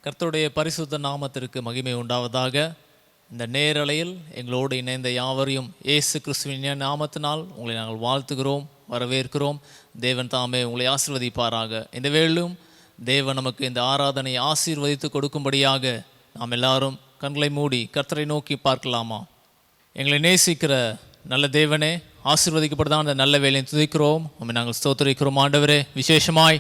கர்த்தருடைய பரிசுத்த நாமத்திற்கு மகிமை உண்டாவதாக. இந்த நேரலையில் எங்களோடு இணைந்த யாவரையும் இயேசு கிறிஸ்துவின் நாமத்தினால் உங்களை நாங்கள் வாழ்த்துகிறோம், வரவேற்கிறோம். தேவன் தாமே உங்களை ஆசீர்வதிப்பாராக. இந்த வேளையிலும் தேவன் நமக்கு இந்த ஆராதனை ஆசீர்வதித்து கொடுக்கும்படியாக நாம் எல்லாரும் கண்களை மூடி கர்த்தரை நோக்கி பார்க்கலாமா? எங்களை நேசிக்கிற நல்ல தேவனே, ஆசீர்வதிக்கப்படுதான் அந்த நல்ல வேலையை துதிக்கிறோம், உண்மை நாங்கள் ஸ்தோத்திரிக்கிறோம். ஆண்டவரே, விசேஷமாய்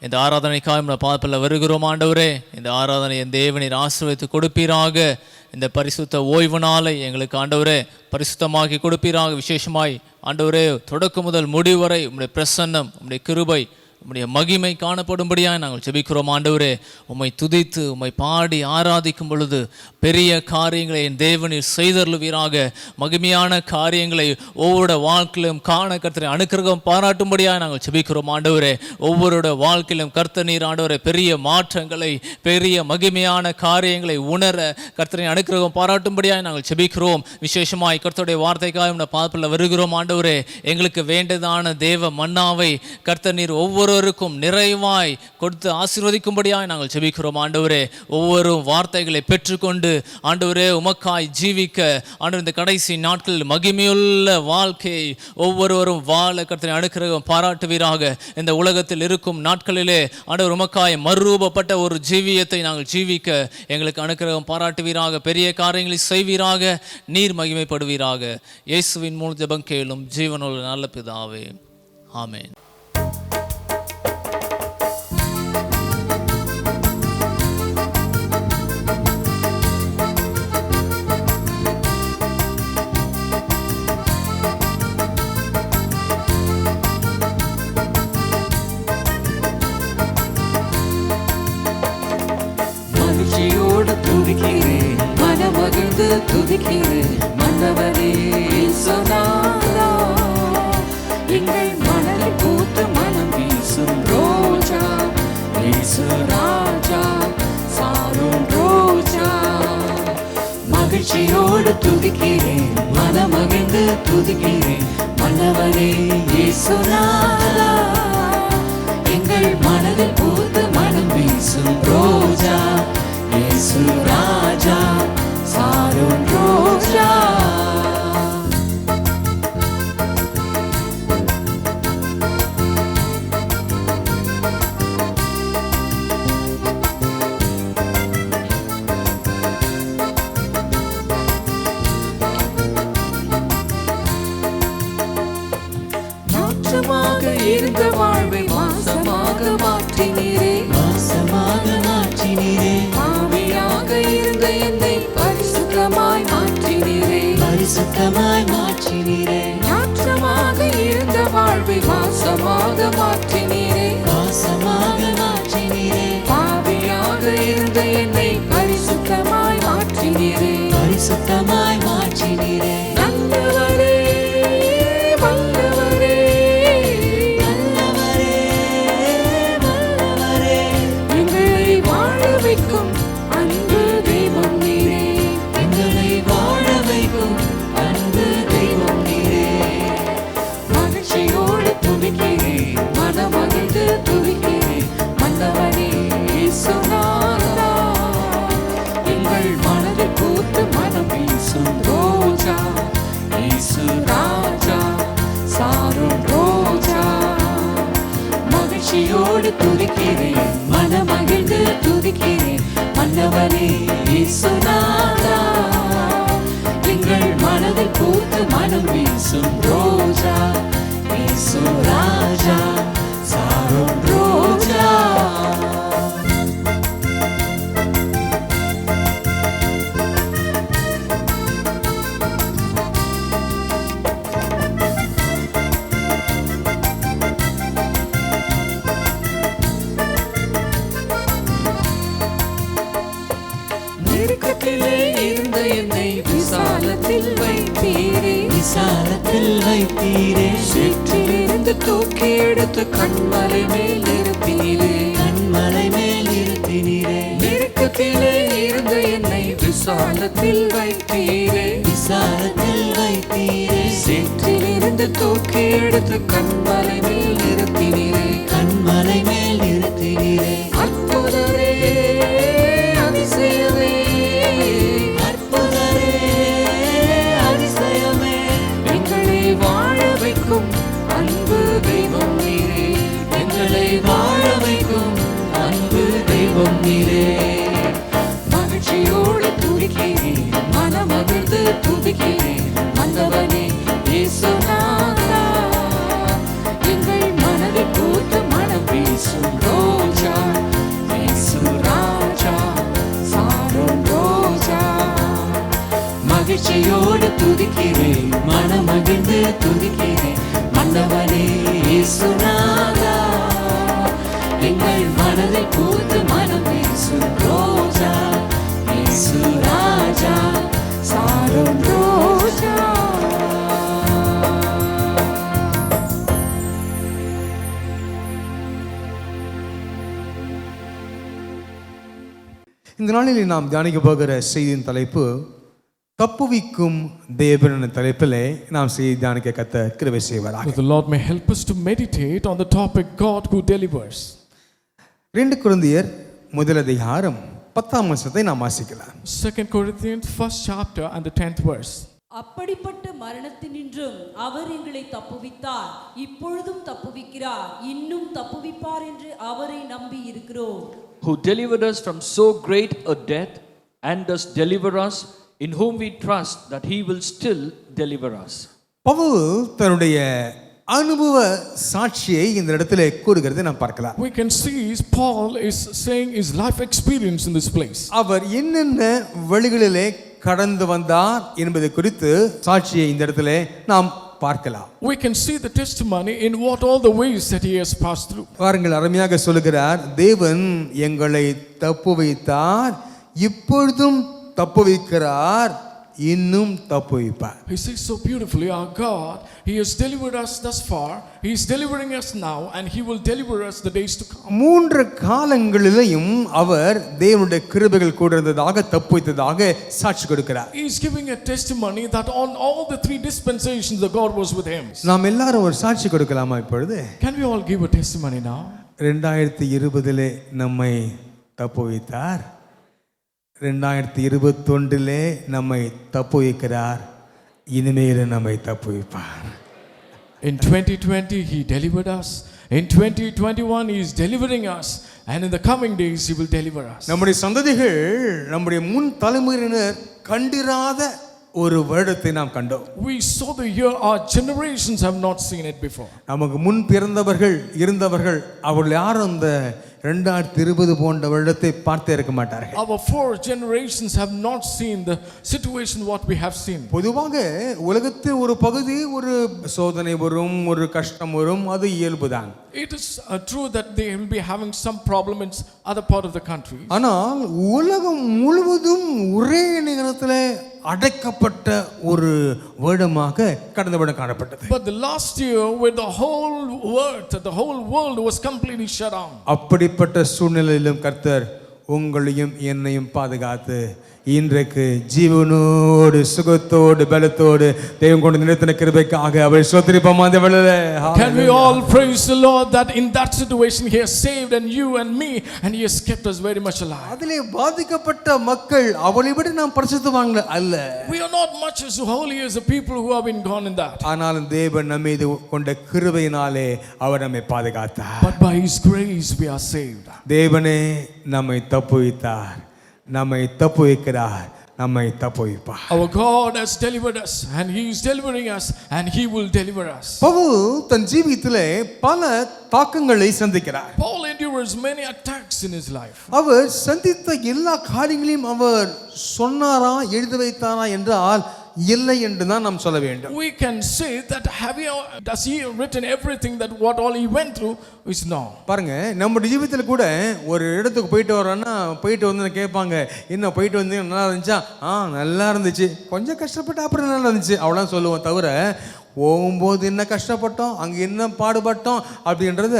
இந்த ஆராதனைக்காக நம்ம பாதத்தில் வருகிறோம். ஆண்டவரே, இந்த ஆராதனை என் தேவனை ஆசீர்வதித்து கொடுப்பீராக. இந்த பரிசுத்த ஓய்வு நாளை எங்களுக்கு ஆண்டவரே பரிசுத்தமாக்கி கொடுப்பீராக. விசேஷமாய் ஆண்டவரே, தொடக்கம் முதல் முடிவு வரை உம்முடைய பிரசன்னம், உம்முடைய கிருபை, உம்முடைய மகிமை காணப்படும்படியாக நாங்கள் ஜெபிக்கிறோம். ஆண்டவரே, உம்மை துதித்து உம்மை பாடி ஆராதிக்கும் பொழுது பெரிய காரியங்களை என் தேவனில் செய்தருளுவீராக. மகிமையான காரியங்களை ஒவ்வொரு வாழ்க்கையிலும் காண கர்த்தரை அனுக்கிரகம் பாராட்டும்படியாக நாங்கள் ஜெபிக்கிறோம். ஆண்டவரே, ஒவ்வொருடைய வாழ்க்கையிலும் கர்த்தர் நீர் ஆண்டவரே பெரிய மாற்றங்களை, பெரிய மகிமையான காரியங்களை உணர கர்த்தரை அனுக்கிரகம் பாராட்டும்படியாக நாங்கள் ஜெபிக்கிறோம். விசேஷமாய் கர்த்தருடைய வார்த்தைக்காக நம்ம பாதத்தில் வருகிறோம். ஆண்டவரே, எங்களுக்கு வேண்டியதான தேவ மன்னாவை கர்த்தர் நீர் ஒவ்வொருவருக்கும் நிறைவாய் கொடுத்து ஆசீர்வதிக்கும்படியாக நாங்கள் ஜெபிக்கிறோம். ஆண்டவரே, ஒவ்வொரு வார்த்தைகளை பெற்றுக்கொண்டு ஆண்டவரே உமக்காய் ஜீவிக்க, ஆண்டவர் இந்த கடைசி நாட்களில் மகிமையுள்ள வாழ்க்கையை ஒவ்வொருவரும் வாழ கர்த்தரை அனுக்கிரகம் பாராட்டுவீராக. இந்த உலகத்தில் இருக்கும் நாட்களிலே ஆண்டவர் உமக்காய் மறுரூபப்பட்ட ஒரு ஜீவியத்தை நாங்கள் ஜீவிக்க எங்களுக்கு அனுக்கிரகம் பாராட்டுவீராக. பெரிய காரியங்களை செய்வீராக, நீர் மகிமைப்படுவீராக. இயேசுவின் மூலம் ஜெபம் கேளும் ஜீவனுள்ள நல்ல பிதாவே, ஆமென். துதிக்கிறேன், மனமகிழ்ந்து துதிக்கிறேன், மன்னவனே சொன்னாரா, எங்கள் மணலை பூத்து மனம் வீசும் ரோஜா, இயேசு ராஜா, சாரும் ரோஜா. மகிழ்ச்சியோடு துதிக்கிறேன், மனமகிழ்ந்து துதிக்கிறேன், மன்னவனே சொன்னாரா, எங்கள் மனதில் பூத்து மனம் வீசும் ரோஜா, இயேசு ராஜா, சாரும் ரோஜா. நாற்றமாக இருந்த வாழ்வை மாசமாக மாற்றினீரே, மாசமாக மாற்றினீரே. இருந்த என்னை பரிசுத்தமாய் மாற்றினீரே, பரிசுத்தமாய் மாற்றினீரே. நாற்றமாக இருந்த வாழ்வை வாசமாக மாற்றினீரே, வாசமாக மாற்றினீரே. பாவியாக இருந்த என்னை பரிசுத்தமாய் மாற்றினீரே, பரிசுத்தமாய் மாற்றினீரே. நல்லவரே, வல்லவரே, நல்லவரே, வல்லவரே, எங்களை வாழ வைக்கும் எங்கள் மனதில் பூத்து மனம் வீசும் ரோஜா, இயேசு ராஜா, சாரும் ரோஜா. மகிழ்ச்சியோடு துதிக்கிறேன், மனமகிழ்ந்து துதிக்கிறேன், மன்னவனே இயேசுநாதா, எங்கள் மனதில் பூத்து மனம் வீசும் ரோஜா, இயேசு ராஜா, சாரும் ரோஜா. நெருக்கத்திலே இருந்த என்னை விசாலத்தில் வைத்தீரே, விசாலத்தில் வைத்தீரே. சேற்றிலிருந்து தூக்கி எடுத்து கண்மலை மேல் நிறுத்தினீரே, கண்மலை மேல் நிறுத்தினீரே. நெருக்கத்திலே இருந்த என்னை விசாலத்தில் வைத்தீரே, விசாலத்தில் வைத்தீரே. சேற்றிலிருந்து தூக்கி எடுத்து கண்மலை மேல் நிறுத்தினீரே, கண்மலை மேல் நிறுத்தினீரே. அற்புதரே, மகிழ்ச்சியோடு துதிக்கிறேன், மனமகிழ்ந்து துதிக்கிறேன். மன்னவனே இயேசுநாதா, எங்கள் மனதை பூத்து மனம் பேசும் ரோஜா, இயேசு ராஜா, சாரோன் ரோஜா. இந்த நாளில் நாம் தியானிக்க போகிற செய்தியின் தலைப்பு தப்புவிக்கும் தேவன் என்ற தலைப்பிலே நாம் செய்தி தியானிக்க கர்த்தர் கிருபை செய்வாராக. The Lord may help us to meditate on the topic God who delivers. 2 கொரிந்தியர் முதல் அதிகாரம் 10ஆம் வசனத்தை நாம் வாசிக்கலாம். 2 Corinthians 1st chapter and the 10th verse. அப்படிப்பட்ட மரணத்தினின்றும் அவர் எங்களை தப்புவித்தார், இப்பொழுதும் தப்புவிக்கிறார், இன்னும் தப்புவிப்பார் என்று அவரை நம்பி இருக்கிறோம். Who delivered us from so great a death and does deliver us, in whom we trust that he will still deliver us. Pavul தன்னுடைய அனுபவ சாட்சியை இந்த இடத்திலே கூறுகிறதை நாம் பார்க்கலாம். We can see Paul is saying his life experience in this place. அவர் என்னென்ன வழிகளிலே கடந்து வந்தார் என்பது குறித்து சாட்சியை இந்த இடத்திலே நாம் பார்க்கலாம். We can see the testimony in what all the ways that he has passed through. பாருங்கள், அருமையாக சொல்லுகிறார், தேவன் எங்களை தப்புவித்தார், இப்பொழுதும் தப்புவிக்கிறார், இன்னும் தப்புவிப்பார். He says so beautifully, our God, he has delivered us thus far, he is delivering us now, and he will deliver us the days to come. 3 காலங்களிலேயும் அவர் தேவனுடைய கிருபைகள் கூட இருந்ததாக தப்புவித்ததாக சாட்சி கொடுக்கிறார். He is giving a testimony that on all the 3 dispensations the God was with him. நாம் எல்லாரும் ஒரு சாட்சி கொடுக்கலாமா இப்பொழுது? Can we all give a testimony now? 2020 நம்மை தப்புவித்தார், 2021 நம்மை தப்புவிக்கிறார், இனிமேல் நம்மை தப்புவிப்பார். In 2020 he delivered us, in 2021 he is delivering us, and in the coming days he will deliver us. நம்முடைய சந்ததிகள், நம்முடைய முன் தலைமுறையினர் கண்டிராத ஒரு வருடத்தை நாம் கண்டோம். We saw the year our generations have not seen it before. நமக்கு முன் பிறந்தவர்கள் இருந்தவர்கள் அவர்கள் யாரும் அந்த 2020 போன்ற வருடத்தை பார்த்தே இருக்க மாட்டார்கள். Our 4 generations have not seen the situation what we have seen. பொதுவாக உலகத்தில் ஒரு பகுதி ஒரு சோதனை வரும், ஒரு கஷ்டம் வரும், அது இயல்புதான். It is true that they will be having some problem in other part of the country. ஆனால் உலகம் முழுவதும் ஒரே நேரத்தில் அடைக்கப்பட்ட ஒரு வருடமாக கடந்த வருடம் காணப்பட்டது. But the last year where the whole world was completely shut down. அப்படிப்பட்ட சூழ்நிலையிலும் கர்த்தர் உங்களையும் என்னையும் பாதுகாத்து இன்றைக்கு ஜீவனோடு சுகத்தோடு பலத்தோடு தெய்வம் கொண்டு நிறுத்தின கிருபைக்காக அவரை ஸ்தோத்திரிப்போம். அந்த வேளையிலே Can we all praise the Lord that in that situation he has saved and you and me, and he has kept us very much alive. அதிலே பாதிக்கப்பட்ட மக்கள் அவளை விட நாம் பரிசுத்தவான்கள் அல்ல. We are not much as holy as the people who have been gone in that. ஆனாலும் தேவன் நம்மை கொண்ட கிருபையினாலே அவர் நம்மை பாதுகாத்தார். But by his grace we are saved. தேவனே நம்மை தப்புவித்தார், நம்மை தப்புவிக்கிறார், நம்மை தப்புவிப்பார். Our God has delivered us and he is delivering us and he will deliver us. Pavul தன் ஜீவியத்திலே பல தாக்கங்களை சந்திக்கிறார். Paul endures many attacks in his life. அவர் சந்தித்த எல்லா காரியங்களையும் அவர் சொன்னாரா எழுதி வைத்தாரா என்றால் இல்லை என்று தான் நாம் சொல்ல வேண்டும். We can say that does he written everything that what all he went through is no. பாருங்க, நம்ம ஜீவிதத்துல கூட ஒரு இடத்துக்கு போயிட்டு வரோம்னா போயிட்டு வந்து கேட்பாங்க, என்ன போயிட்டு வந்தீங்க நல்லா இருந்துச்சா? நல்லா இருந்துச்சு, கொஞ்சம் கஷ்டப்பட்டு அப்புறம் நல்லா இருந்துச்சு அவ்வளோதான் சொல்லுவோம். தவிர போகும்போது என்ன கஷ்டப்பட்டோம், அங்கே என்ன பாடுபட்டோம் அப்படின்றத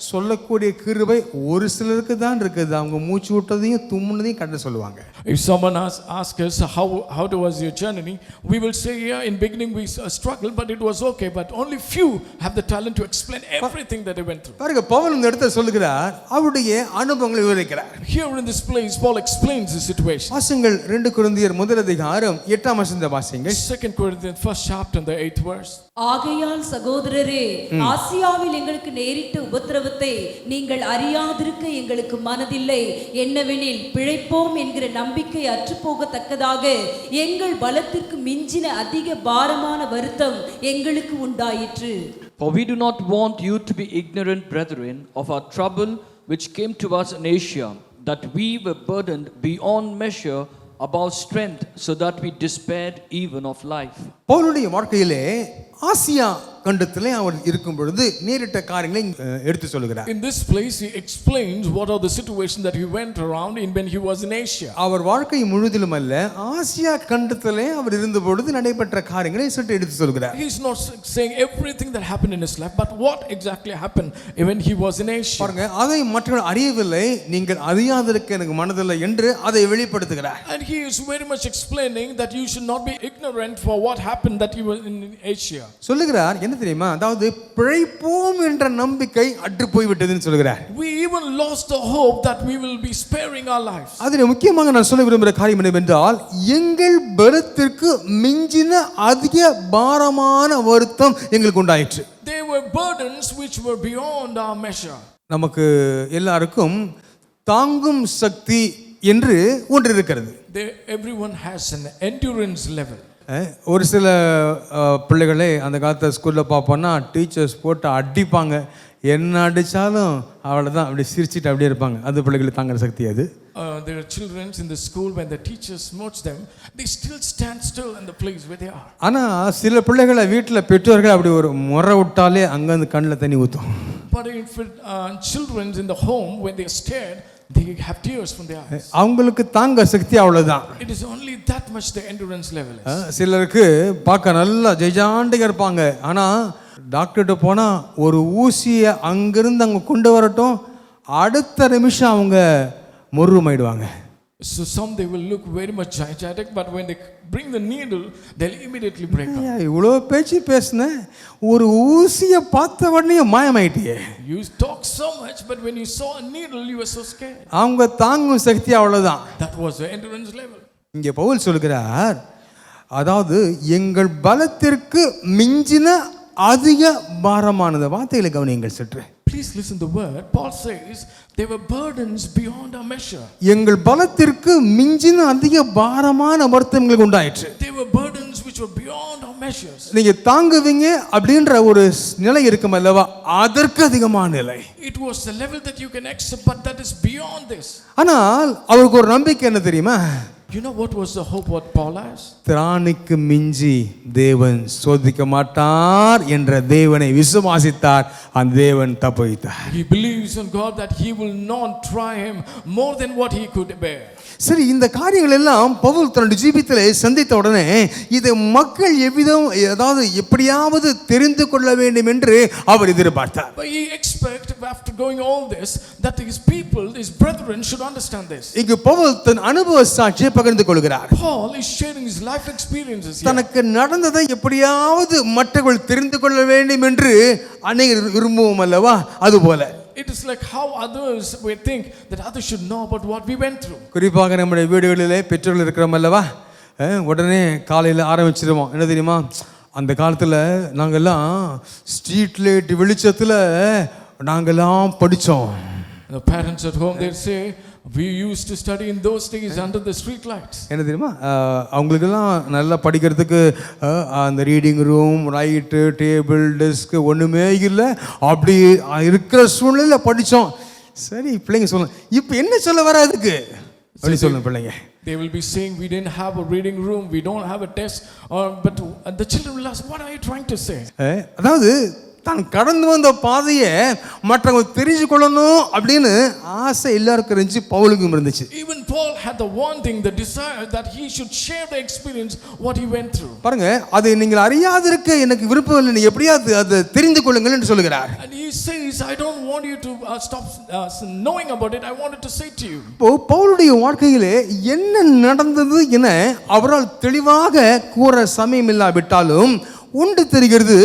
சொல்லக்கூடிய கிருபை ஒரு சிலருக்கு தான் இருக்குது. அவங்க மூச்சு விட்டதையும் தும்முனதையும் கண்டு சொல்லுவாங்க. If someone asks us how was your journey, we will say yeah, in beginning we struggled but it was okay, but only few have the talent to explain everything that they went through. பாருங்க, பவுல் இந்த இடத்துல சொல்லுகிறார், அவருடைய அனுபவங்களை விவரிக்கிறார். Here in this place Paul explains the situation. வாசிங்கள் 2 கொரிந்தியர் முதல் அதிகாரம் 8ஆம் வசனத்தை வாசிங்கள். 2 Corinthians 1st chapter and the 8th verse. ஆகையால் சகோதரரே, ஆசியாவில் எங்களுக்கு நேரிட்ட உபத்திரவத்தை நீங்கள் அறியாதிருக்க எங்களுக்கு மனதில்லை. என்னவெனில் பிழைப்போம் என்கிற நம்பிக்கை அற்றுப்போகத்தக்கதாக எங்கள் பலத்திற்கு மிஞ்சின அதிக பாரமான வருத்தம் எங்களுக்கு உண்டாயிற்று. For we do not want you to be ignorant, brethren, of our trouble which came to us in Asia, that we were burdened beyond measure above strength, so that we despaired even of life. பவுலுடைய வாழ்க்கையிலே Asia கண்டத்திலே அவர் இருக்கும் பொழுது நேரிட்ட காரியங்களை எடுத்து சொல்லுகிறார். In this place he explains what are the situations that he went around in when he was in Asia. அவர் வாழ்க்கை முழுதிலும் அல்ல, ஆசியா கண்டத்திலே அவர் இருந்த பொழுது நடைபெற்ற காரியங்களை சற்று எடுத்து சொல்கிறார். He is not saying everything that happened in his life, but what exactly happened when he was in Asia. பாருங்க, அதை மற்றவர்கள் அறியவில்லை, நீங்கள் அறியாதிருக்க எனக்கு மனதில்லை என்று அதை வெளிப்படுத்துகிறார். And he is very much explaining that you should not be ignorant for what happened that he was in Asia. சொல்லுகிறார், என்ன தெரியுமா, அதாவது பிழைப்போம் என்ற நம்பிக்கை அற்று போய்விட்டதுன்னு சொல்லுகிறார். We even lost the hope that we will be sparing our lives. அதில் முக்கியமாக நான் சொல்ல விரும்புகிற காரியம் என்னவென்றால், எங்கள் பலத்திற்கு மிஞ்சின அதிக பாரமான வருத்தம் எங்களுக்கு உண்டாயிற்று. There were burdens which were beyond our measure. நமக்கு எல்லாருக்கும் தாங்கும் சக்தி என்று ஒன்று இருக்கிறது. Everyone has an endurance level. ஒரு சில பிள்ளைகளே அந்த காலத்தை ஸ்கூலில் பார்ப்போன்னா டீச்சர்ஸ் போட்டு அடிப்பாங்க, என்ன அடித்தாலும் அவ்வளோதான், அப்படி சிரிச்சிட்டு அப்படியே இருப்பாங்க. அது பிள்ளைகளுக்கு தாங்குற சக்தி அது. There are children in the school when the teachers smooch them, they still stand still in the place where they are. ஆனால் சில பிள்ளைகளை வீட்டில் பெற்றோர்கள் அப்படி ஒரு முறை விட்டாலே அங்கேருந்து கண்ணில் தண்ணி ஊற்றும். But if children in the home when they are scared, they have tears from their eyes. அவங்களுக்கு தாங்க சக்தி அவ்வளோதான். It is only that much the endurance level is. சிலருக்கு பார்க்க நல்லா ஜெய்ஜாண்டிగా இருப்பாங்க, ஆனால் டாக்டர்கிட்ட போனால் ஒரு ஊசியை அங்கிருந்து அங்கே கொண்டு வரட்டும், அடுத்த நிமிஷம் அவங்க முருமாயிடுவாங்க. So some they will look very much gigantic, but when they bring the needle, they'll immediately break up. இவ்வளோ பேச்சு பேசுனேன், ஒரு ஊசியை பார்த்த உடனே மாயமாயிட்டியே. You talk so much, but when you saw a needle, you were so scared. அவங்க தாங்கும் சக்தி அவ்வளோதான். That was the endurance level. இங்கே பவுல் சொல்கிறார், அதாவது எங்கள் பலத்திற்கு மிஞ்சின அதிக பாரமானது. வார்த்தைகளை கவனியுங்கள் சற்று. Please listen to the word. Paul says there were burdens beyond our measure. எங்கள் பலத்திற்கு மிஞ்சின அதிக பாரமான வருத்தம் எங்களுக்கு உண்டாயிற்று. There were burdens which were beyond our measures. நீங்க தாங்குவீங்க அப்படின்ற ஒரு நிலை இருக்கும் அல்லவா, அதற்கு அதிகமான நிலை. It was the level that you can accept, but that is beyond this. ஆனால் அவருக்கு ஒரு நம்பிக்கை என்ன தெரியுமா? You know what was the hope what Paul has? திராணிக்கு மிஞ்சி தேவன் சோதிக்க மாட்டார் என்ற தேவனை விசுவாசித்தார், அந்த தேவன் தப்புவித்தார். He believes in God that he will not try him more than what he could bear. சரி, இந்த காரியங்கள் எல்லாம் பவுல் தன்னுடைய ஜீவிதத்திலே சந்தித்த உடனே இதை மக்கள் எவ்விதம், அதாவது எப்படியாவது தெரிந்து கொள்ள வேண்டும் என்று அவர் எதிர்பார்த்தார். But he expected after going all this that his people, his brethren should understand this. இங்கு பவுல் தன் அனுபவ சாட்சியை பகிர்ந்து கொள்கிறார். Paul is sharing his life experiences here. தனக்கு நடந்ததை எப்படியாவது மற்றவர்கள் தெரிந்து கொள்ள வேண்டும் என்று அநேகர் விரும்புவோம் அல்லவா, அதுபோல It is like how others we think that others should know about what we went through. குறிப்பாக நம்முடைய வீடுகளிலே பெற்றோர்கள் இருக்கிறோம் அல்லவா, உடனே காலையில் ஆரம்பிச்சிருவோம். என்ன தெரியுமா, அந்த காலத்தில் நாங்கள்லாம் ஸ்ட்ரீட் லைட் வெளிச்சத்தில் நாங்கள்லாம் படித்தோம். The parents at home they say we used to study in those days under the street lights. என்ன தெரியுமா, அவங்களுக்கெல்லாம் நல்லா படிக்கிறதுக்கு அந்த reading room, right, table, desk ஒன்றுமே இல்லை. அப்படி இருக்கிற சூழ்நிலையில் படித்தோம். சரி, பிள்ளைங்க சொல்லணும், இப்போ என்ன சொல்ல வர அதுக்கு அப்படி சொல்லணும் பிள்ளைங்க. They will be saying we didn't have a reading room, we don't have a desk, but the children will ask, what are you trying to say? அதாவது தான் கடந்து வந்த பாதையை மற்றவங்க தெரிஞ்சு கொள்ளணும் அப்படின்னு ஆசை எல்லாருக்கும் இருந்துச்சு, பவுலுக்கும் இருந்துச்சு. Even Paul had the wanting, the desire that he should share the experience what he went through. பாருங்க, அதை நீங்கள் அறியாதிருக்க எனக்கு விருப்பம் இல்லை, நீ எப்படியாவது அதை தெரிந்து கொள்ளுங்கள் என்று சொல்கிறார். And he says, I don't want you to stop knowing about it, I wanted to say to you. இப்போ பவுலுடைய வாழ்க்கையிலே என்ன நடந்தது என அவரால் தெளிவாக கூற சமயம் இல்லாவிட்டாலும் ஒன்று தெரிகிறது,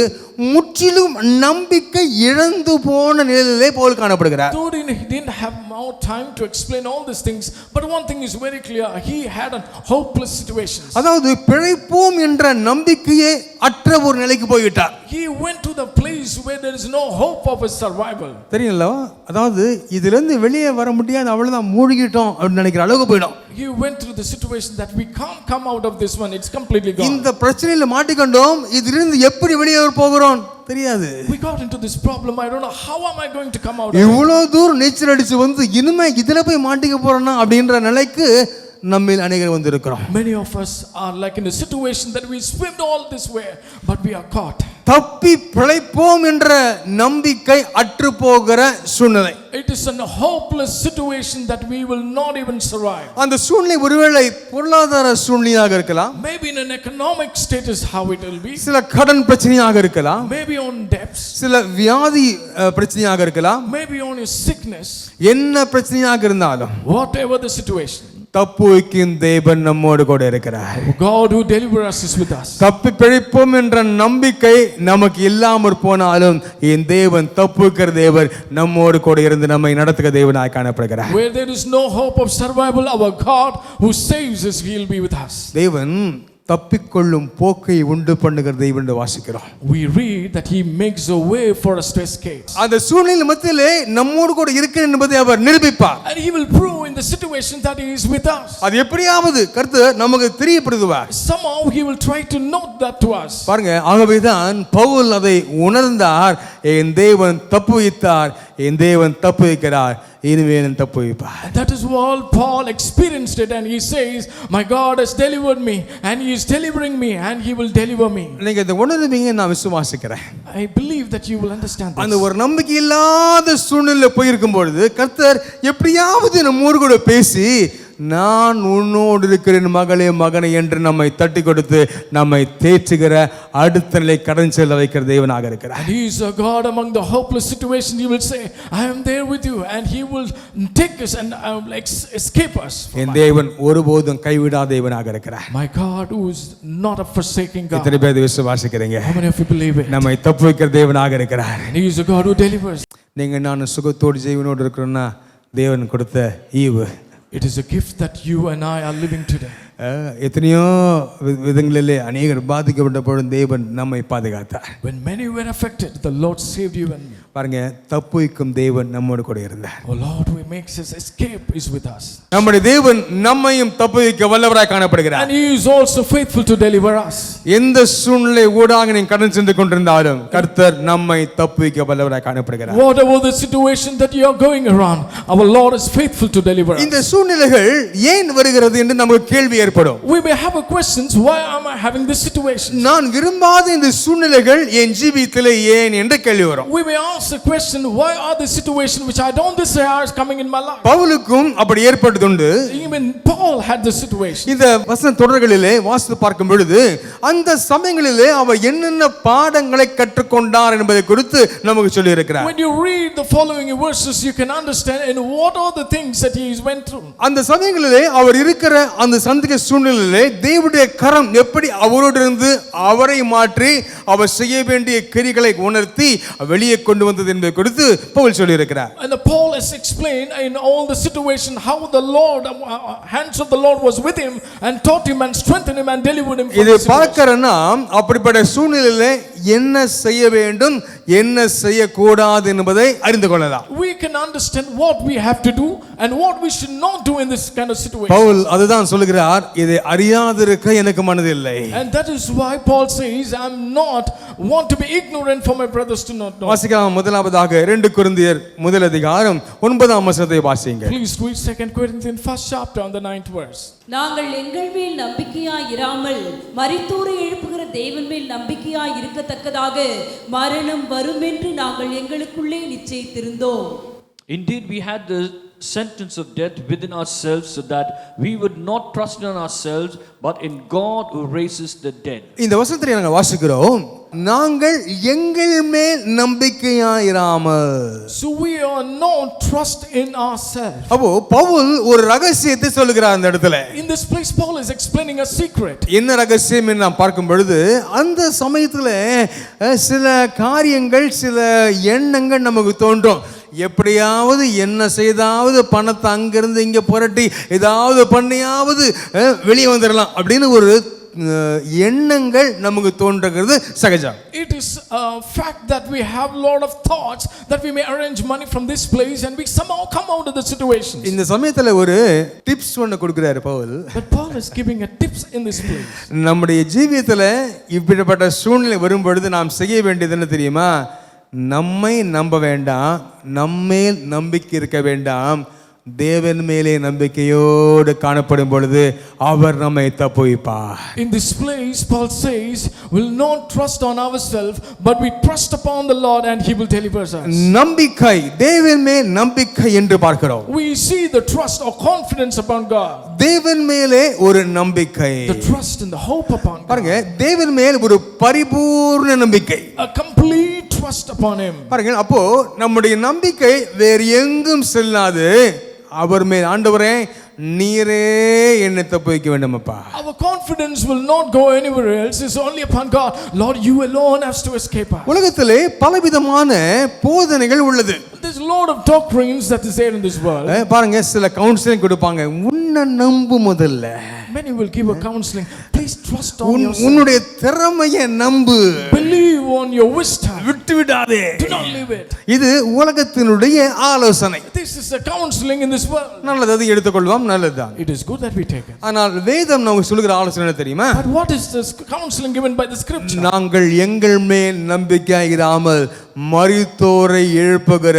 முற்றிலும் நம்பிக்கை இழந்து போன நிலையிலே பவுல் காணப்படுகிறார். Though he didn't have more time to explain all these things, but one thing is very clear, he had a hopeless situation. அதாவது பிழைப்போம் என்ற நம்பிக்கையே அற்ற ஒரு நிலைக்கு போய்விட்டார். He went to the place where there is no hope of his survival. தெரியல, அதாவது இதிலிருந்து வெளியே வர முடியாது, அவ்வளவுதான், மூழ்கிட்டோம் அப்படின்னு நினைக்கிற அளவுக்கு போயிடும். He went through the situation that we can't come out of this one, it's completely gone. இந்த பிரச்சனையில மாட்டிக்கொண்டோம், இதிலிருந்து எப்படி வெளியே போகிறோம் தெரியாது. We got into this problem, I don't know how am I going to come out of it. இவ்வளவு தூரம் நீச்சல் அடிச்சு வந்து இனிமே இதுல போய் மாட்டிக்க போறோம்னா அப்படின்ற நிலைக்கு நம்மில் அநேகர் வந்திருக்கிறோம். Many of us are like in a situation that we swim all this way, but we are caught. தப்பி பிழைப்போம் என்ற நம்பிக்கை அற்று போகிற சூழ்நிலை. It is a hopeless situation that we will not even survive. அந்த சூழ்நிலை ஒருவேளை பொருளாதார சூழ்நிலையாக இருக்கலாம், Maybe in an economic status how it will be, சில கடன் பிரச்சனையாக இருக்கலாம், maybe on debts, சில வியாதி பிரச்சனையாக இருக்கலாம். maybe on a sickness, என்ன பிரச்சனையாக இருந்தாலும் whatever the situation. தப்புவிக்கும் தேவன் நம்மோடு கூட இருக்கிறார். God who delivers us is with us. தப்பி பிழைப்போம் என்ற நம்பிக்கை நமக்கு இல்லாமற் போனாலும் என் தேவன் தப்புவிக்கிற தேவன் நம்மோடு கூட இருந்து நம்மை நடத்துகிற தேவனாய் காணப்படுகிறார். Where there is no hope of survival, our God who saves us, He will be with us. தேவன் தப்பிக்கொள்ளும் போக்கை உண்டு பண்ணுகிற தெய்வம் என்று வாசிக்கிறோம். We read that He makes a way for us to escape. அந்த சூழ்நிலை மத்தியிலே நம்மோடு கூட இருக்கிறார் என்பதை அவர் நிரூபிப்பார். And He will prove in the situation that He is with us. அது எப்படியாவது கர்த்தர் நமக்கு தெரியப்படுத்துவார். Somehow He will try to note that to us. பாருங்க, ஆகவேதான் பவுல் அதை உணர்ந்தார். என் தேவன் தப்புவித்தார், என் தேவன் தப்புவிக்கிறார், இனிமேலும் தப்புவிப்பார். That is what Paul experienced it, and he says, my God has delivered me and He is delivering me and He will deliver me. நீங்க இதை உணர்ந்தீங்க, நான் விசுவாசிக்கிறேன். I believe that you will understand அந்த this. ஒரு நம்பிக்கை இல்லாத சூழ்நிலை போயிருக்கும் பொழுது கர்த்தர் எப்படியாவது நம்மோடு கூட பேசி, நான் உன்னோடு இருக்கிறேன் மகளே மகனே என்று நம்மை தட்டி கொடுத்து நம்மை தேற்றுகிற அடுத்த நிலை கடன் செல்ல வைக்கிற தேவனாக இருக்கிறார். And He is a God among the hopeless situations. He will say, I am there with you, and He will take us and escape us. என் தேவன் ஒருபோதும் கைவிடாத தேவனாக இருக்கிறார். My God who is not a forsaking God. எத்தனை பேர் விசுவாசிக்கிறீங்க? How many of you believe it? நம்மை தப்பு வைக்கிற தேவனாக இருக்கிறார். And He is a God who delivers. நீங்க நான் சுகத்தோடு ஜீவனோடு இருக்கிறோம்னா தேவன் கொடுத்த ஈவு. It is a gift that you and I are living today. எத்தனையோ விதங்களிலே அநேகர் பாதிக்கப்பட்ட பொழுது தேவன் நம்மை பாதுகாத்தார். When many were affected, the Lord saved you and me. பாருங்க, தப்புவிக்கும் தேவன் நம்மோடு கூட இருந்தார். Oh Lord, who makes us escape is with us. நம்முடைய தேவன் நம்மையும் தப்புவிக்க வல்லவராய் காணப்படுகிறார். And He is also faithful to deliver us. எந்த சூழ்நிலை ஊடாக நீ கடந்து சென்று கொண்டிருந்தாலும் கர்த்தர் நம்மை தப்புவிக்க வல்லவராய் காணப்படுகிறார். Whatever the situation that you are going around, our Lord is faithful to deliver us. இந்த சூழ்நிலைகள் ஏன் வருகிறது என்று நமக்கு கேள்வி ஏற்படும். We may have a questions, why am I having this situation? நான் விரும்பாத இந்த சூழ்நிலைகள் என் ஜீவிதத்திலே ஏன் என்ற கேள்வி வரும். We may ask a question, why are the situations which I don't desire is coming in my life? பவுலுக்கும் அப்படி ஏற்பட்டதுண்டு. Even Paul had this situation. இந்த வசன தொடர்களிலே வாசித்து பார்க்கும் பொழுது அந்த சமயங்களிலே அவர் என்னென்ன பாடங்களை கற்றுக்கொண்டார் என்பதை குறித்து நமக்கு சொல்லி இருக்கிறார். When you read the following verses, you can understand and what are the things that he went through. அந்த சமயங்களிலே அவர் இருக்கிற அந்த சந்திக்க சூழ்நிலையிலே தேவனுடைய கரம் எப்படி அவரோடு இருந்து அவரை மாற்றி அவர் செய்ய வேண்டிய கிரிகளை உணர்த்தி வெளியே கொண்டு வந்தது என்பதை குறித்து பவுல் சொல்லி இருக்கிறார். And Paul has explained in all the situation how the Lord hands of the Lord was with him and taught him and strengthened him and delivered him from இதை the situation. பார்க்கறனா அப்படிப்பட்ட சூழ்நிலையிலே என்ன செய்ய வேண்டும் என்ன செய்யக்கூடாது என்பதை அறிந்து கொள்ளலாம். We can understand what we have to do and what we should not do in this kind of situation. Pavul அதுதான் சொல்கிறார், இதை அறியாதிருக்க எனக்கு மனதில்லை. And that is why Paul says, I am not want to be ignorant for my brothers to not know. வாசிக்கலாம் முதலாவதாக 2 கொரிந்தியர் முதல் அதிகாரம் 9ஆம் வசனத்தை வாசிங்க. Please read 2 Corinthians first chapter on the 9th verse. நாங்கள் எங்கள் மேல் நம்பிக்கையாய் இராமல் மரித்தோரை எழுப்புகிற தேவன் மேல் நம்பிக்கையாய் இருக்கத்தக்கதாக மரணம் வரும் என்று நாங்கள் எங்களுக்குள்ளே நிச்சயித்திருந்தோம். Indeed, we had the sentence of death within ourselves, so that we would not trust in ourselves, but in God who raises the dead. இந்த வசனத்தை நாங்கள் வாசிக்கிறோம், நாங்கள் எங்கள் மேல் நம்பிக்கையாயிராமல். So we are not trust in ourselves. அப்போ பவுல் ஒரு ரகசியத்தை சொல்லுகிறார் அந்த இடத்துல. In this place Paul is explaining a secret. என்ன ரகசியம் என்று நாம் பார்க்கும் பொழுது அந்த சமயத்துல சில காரியங்கள் சில எண்ணங்கள் நமக்கு தோன்றும். எப்படியாவது என்ன செய்தாவது பணத்தை அங்கிருந்து இங்க புரட்டி ஏதாவது பண்ணியாவது வெளியே வந்துடலாம் அப்படின்னு ஒரு எண்ணங்கள் நமக்கு தோன்றுகிறது சகஜம். It is a fact that we have lot of thoughts that we may arrange money from this place and we somehow come out of the situation. இந்த சமயத்துல ஒரு டிப்ஸ் ஒன்னு கொடுக்கிறாரு Pavul. But Paul is giving a tips in this place. நம்முடைய ஜீவியத்துல இப்படிப்பட்ட சூழ்நிலை வரும் பொழுது நாம் செய்ய வேண்டியது என்ன தெரியுமா? நம்மை நம்ப வேண்டாம், நம்மேல் நம்பிக்கை இருக்க வேண்டாம், நம்முடைய ஜீவியத்திலே தேவனுடைய கரம் எப்படி அவரோடு இருந்து அவரை மாற்றி அவர் செய்ய வேண்டிய கிரிகளை உணர்த்தி வெளியே கொண்டு வந்தது என்பதை குறித்து பவுல் சொல்லி இருக்கிறார். What we have to do and what we should not do in this kind of situation. We should not தேவன் மேலே நம்பிக்கையோடு காணப்படும் பொழுது அவர் நம்மை தப்புவிப்பார். In this place, Paul says, we'll not trust on ourselves, but we trust upon the Lord and He will deliver us. நம்பிக்கை, தேவன் மேல் நம்பிக்கை என்று பார்க்கிறோம். We see the trust or confidence upon God. தேவன் மேலே ஒரு நம்பிக்கை. The trust and the hope upon God. பாருங்க, தேவன் மேல் ஒரு பரிபூர்ண நம்பிக்கை. A complete trust upon Him. பாருங்க, அப்போ நம்முடைய நம்பிக்கை வேறு எங்கும் செல்லாது. அவர் மேல், ஆண்டவரே நீரே என்னை தப்புவிக்க வேண்டுமப்பா. Our confidence will not go anywhere else. It's only upon God. Lord, you alone has to escape us. உலகத்திலே பலவிதமான போதனைகள் உள்ளது. There's a lot of doctrines that is there in this world. பாருங்க, சில கவுன்சிலிங் கொடுப்பாங்க. உன்னை நம்பு முதல்ல. Many will give a counseling. Please trust on yourself. உன்னுடைய திறமையை நம்பு. Believe on your wisdom. விட்டு விடாதே. Do not leave it. இது உலகத்தினுடைய ஆலோசனை. This is a counseling in this world. நல்லது, அது எடுத்துக்கொள்வோம், நல்லதுதான். It is good that we take it. ஆனால் வேதம் நமக்கு சொல்லுகிற ஆலோசனை என்ன தெரியுமா? But what is this counseling given by the scripture? நாங்கள் எங்கள் மேல் நம்பிக்கையாயிராமல் மரித்தோரை எழுப்புகிற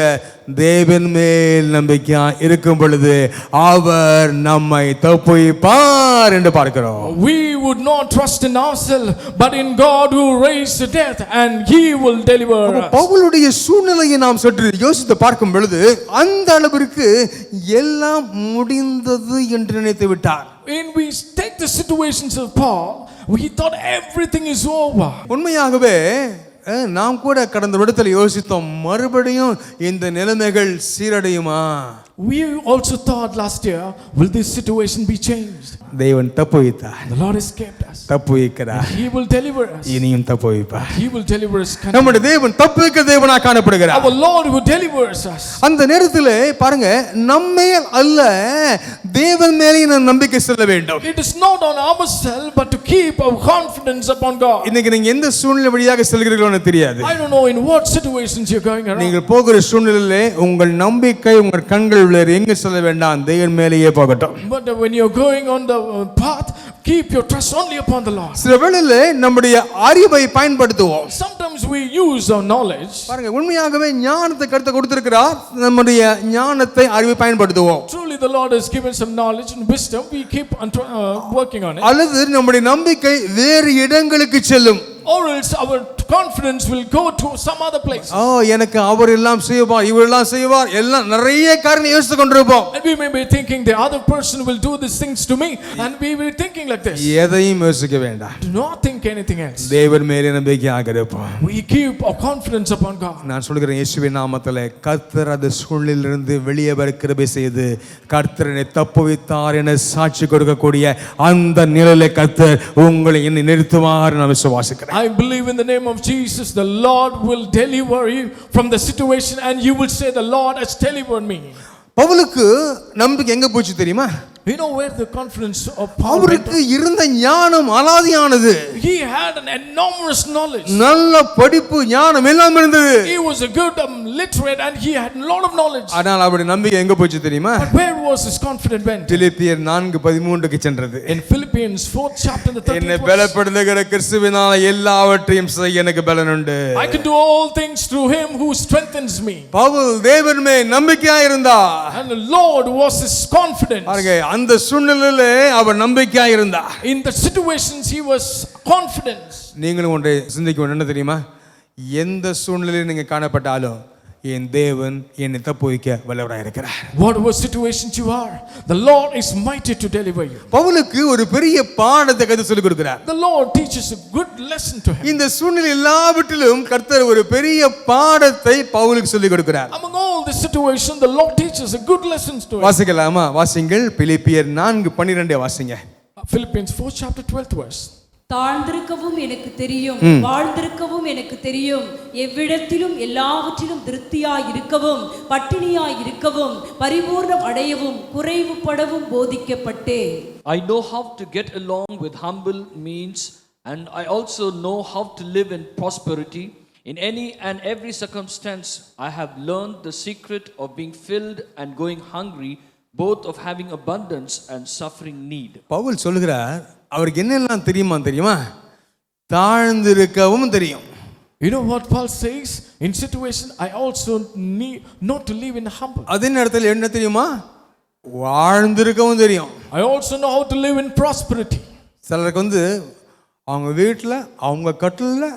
தேவன் மேல் நம்பிக்கை இருக்கும் பொழுது அவர் நம்மை தப்புவிப்பார் என்று பார்க்கிறோம். We would not trust in ourselves, but in God who raised the dead, and He will deliver us. பவுலுடைய சூழ்நிலையை நாம் சற்று யோசித்து பார்க்கும் பொழுது அந்த அளவிற்கு எல்லாம் முடிந்தது என்று நினைத்து விட்டார். When we take the situations of Paul, we thought everything is over. உண்மையாகவே நாம் கூட கடந்த இடத்துல யோசித்தோம், மறுபடியும் இந்த நிலைமைகள் சீரடையுமா? We also thought last year, will this situation be changed? தேவன் தப்புவித்தார். The Lord escaped us. தப்புவிக்கிறார். He will deliver us. இனியும் தப்புவிப்பார். He will deliver us. நம்முடைய தேவன் தப்புவிக்கிற தேவனாக காணப்படுகிறார். Our Lord who delivers us. அந்த நேரத்தில் பாருங்க, நம்மேல் அல்ல தேவன் மேலே நாம் நம்பிக்கை செல்ல வேண்டும். It is not on ourselves, but to keep our confidence upon God. இன்னைக்கு நீங்க எந்த சூழ்நிலை வழியாக செல்கிறீர்களோ எனக்கு தெரியாது. I don't know in what situations you're going around. நீங்கள் போகிற சூழ்நிலையிலே உங்கள் நம்பிக்கை உங்கள் கண்கள் உள்ளே எங்கு செல்ல வேண்டாம், தேவன் மேலேயே போகட்டும். But when you're going on the path, keep your trust only upon the Lord. சில வேளையிலே நம்முடைய அறிவை பயன்படுத்துவோம். Sometimes we use our knowledge. பாருங்க, உண்மையாகவே ஞானத்தை கருத்து கொடுத்திருக்கிறார். நம்முடைய ஞானத்தை அறிவை பயன்படுத்துவோம். Truly the Lord has given some knowledge and wisdom. We keep working on it. அல்லது நம்முடைய நம்பிக்கை வேறு இடங்களுக்கு செல்லும். Or else our confidence will go to some other place. எனக்கு அவர் எல்லாம் செய்வார், இவர் எல்லாம் செய்வார், எல்லாம் நிறைய காரணம் யோசித்து கொண்டிருப்போம். And we may be thinking the other person will do these things to me, and we will be thinking like this. எதையும் யோசிக்க வேண்டாம். Do not think anything else. தேவன் மேலே நம்பிக்கையாக இருப்போம். We keep our confidence upon God. நான் சொல்கிறேன், இயேசுவின் நாமத்திலே கர்த்தர் அந்த சூழ்நிலையிலிருந்து வெளியே வர கிருபை செய்து கர்த்தரை தப்புவித்தார் என சாட்சி கொடுக்கக்கூடிய அந்த நிலையிலே கர்த்தர் உங்களை என்னை நிறுத்துவார் நான் விசுவாசிக்கிறேன். I believe in the name of Jesus, the Lord will deliver you from the situation, and you will say, the Lord has delivered me. பவுலுக்கு நம்பிக்கை எங்க போச்சு தெரியுமா? You know where the confidence of Paul went? அவருக்கு இருந்த ஞானம் அலாதியானது. He had an enormous knowledge. நல்ல படிப்பு, ஞானம் எல்லாம் இருந்தது. He was a good literate, and he had a lot of knowledge. ஆனால் அவருடைய நம்பிக்கை எங்க போச்சு தெரியுமா? But where was his confidence went? பிலிப்பியர் 4:13க்கு சென்றது. In Philippians 4th chapter the 13th என்னை verse. பலப்படுத்துகிற கிறிஸ்துவினால் எல்லாவற்றையும் செய்ய எனக்கு பலன் உண்டு. I can do all things through him who strengthens me. Pavul தேவன் மேல் நம்பிக்கையாக இருந்தார். And the Lord was his confidence. பாருங்க, அந்த சூழ்நிலையிலே அவர் நம்பிக்கையாக இருந்தார். In the situations he was confident. நீங்களும் ஒன்றை சிந்திக்க வேண்டும், என்ன தெரியுமா? எந்த சூழ்நிலையில் நீங்க காணப்பட்டாலும் என் தேவன் என்னை தப்புவிக்க வல்லவராக இருக்கிறார். Whatever situations you are, the Lord is mighty to deliver you. பவுலுக்கு ஒரு பெரிய பாடத்தை கற்று சொல்லிக் கொடுக்கிறார். The Lord teaches a good lesson to him. இந்த சூழ்நிலை எல்லாவற்றிலும் கர்த்தர் ஒரு பெரிய பாடத்தை பவுலுக்கு சொல்லிக் கொடுக்கிறார். Among all the situations, the Lord teaches a good lessons to him. வாசிக்கலாமா? வாசிங்கள். பிலிப்பியர் 4:12 வாசிங்க. Philippians 4th chapter 12th verse. தாழ்ந்திருக்கவும் எனக்கு தெரியும், வாழ்ந்திருக்கவும் எனக்கு தெரியும், எவ்விடத்திலும் எல்லாவற்றிலும் திருப்தியாய் இருக்கவும் பட்டினியாய் இருக்கவும் பரிபூர்ணம் அடையவும் குறைவுபடவும் போதிக்கப்பட்டேன். I know how to get along with humble means, and I also know how to live in prosperity. In any and every circumstance, I have learned the secret of being filled and going hungry, both of having abundance and suffering need. Pavul சொல்கிறார், அவருக்கு என்னெல்லாம் தெரியுமா? தாழ்ந்திருக்கவும் தெரியும். You know what Paul says? In situation I also need not to live in humble. அதே நேரத்தில் என்ன தெரியுமா? வாழ்ந்திருக்கவும் தெரியும். I also know how to live in prosperity. சிலருக்கு அவங்க வீட்டில் அவங்க கட்டிலில்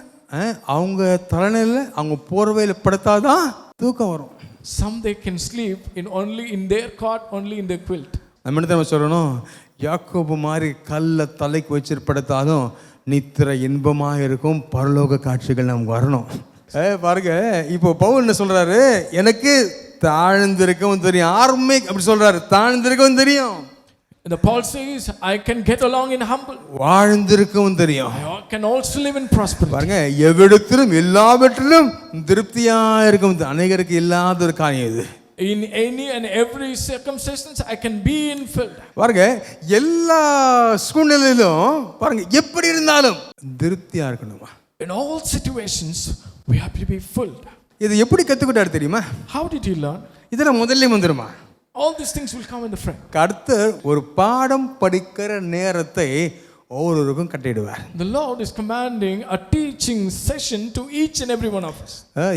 அவங்க தலைநிலையில் அவங்க போர்வையில் படுத்தாதான் தூக்கம் வரும். Some they can sleep only in their cot, only in their quilt. நம்ம என்ன சொல்லணும், யாக்கோபு மாதிரி கல்லை தலைக்கு வச்சு படுத்தாலும் நித்திர இன்பமாக இருக்கும், பரலோக காட்சிகள் நமக்கு வரணும். பாருங்க, இப்போ பவுல் என்ன சொல்றாரு, எனக்கு தாழ்ந்திருக்கவும் தெரியும். ஆர்மே அப்படி சொல்றாரு, தாழ்ந்திருக்கவும் தெரியும். And Paul says, I can get along in humble. வாழ்ந்திருக்கவும் தெரியும். I can also live in prosperity. பாருங்க, எவ்விடத்திலும் எல்லாவற்றிலும் திருப்தியா இருக்கும். அநேகருக்கு இல்லாத ஒரு காரியம் இது. In any and every circumstances, I can be in filled. பாருங்க, எல்லா சூழ்நிலையிலும் பாருங்க எப்படி இருந்தாலும் திருப்தியா இருக்கணுமா. In all situations, we have to be filled. இது எப்படி கத்துக்கிட்டாரு தெரியுமா? How did he learn? இதெல்லாம் முதல்ல வந்துருமா? All these things will come in the front. கர்த்தர் ஒரு பாடம் படிக்கிற நேரத்தை ஒவ்வொருவருக்கும் கட்டிடுவார். The Lord is commanding a teaching session to each and every one of us.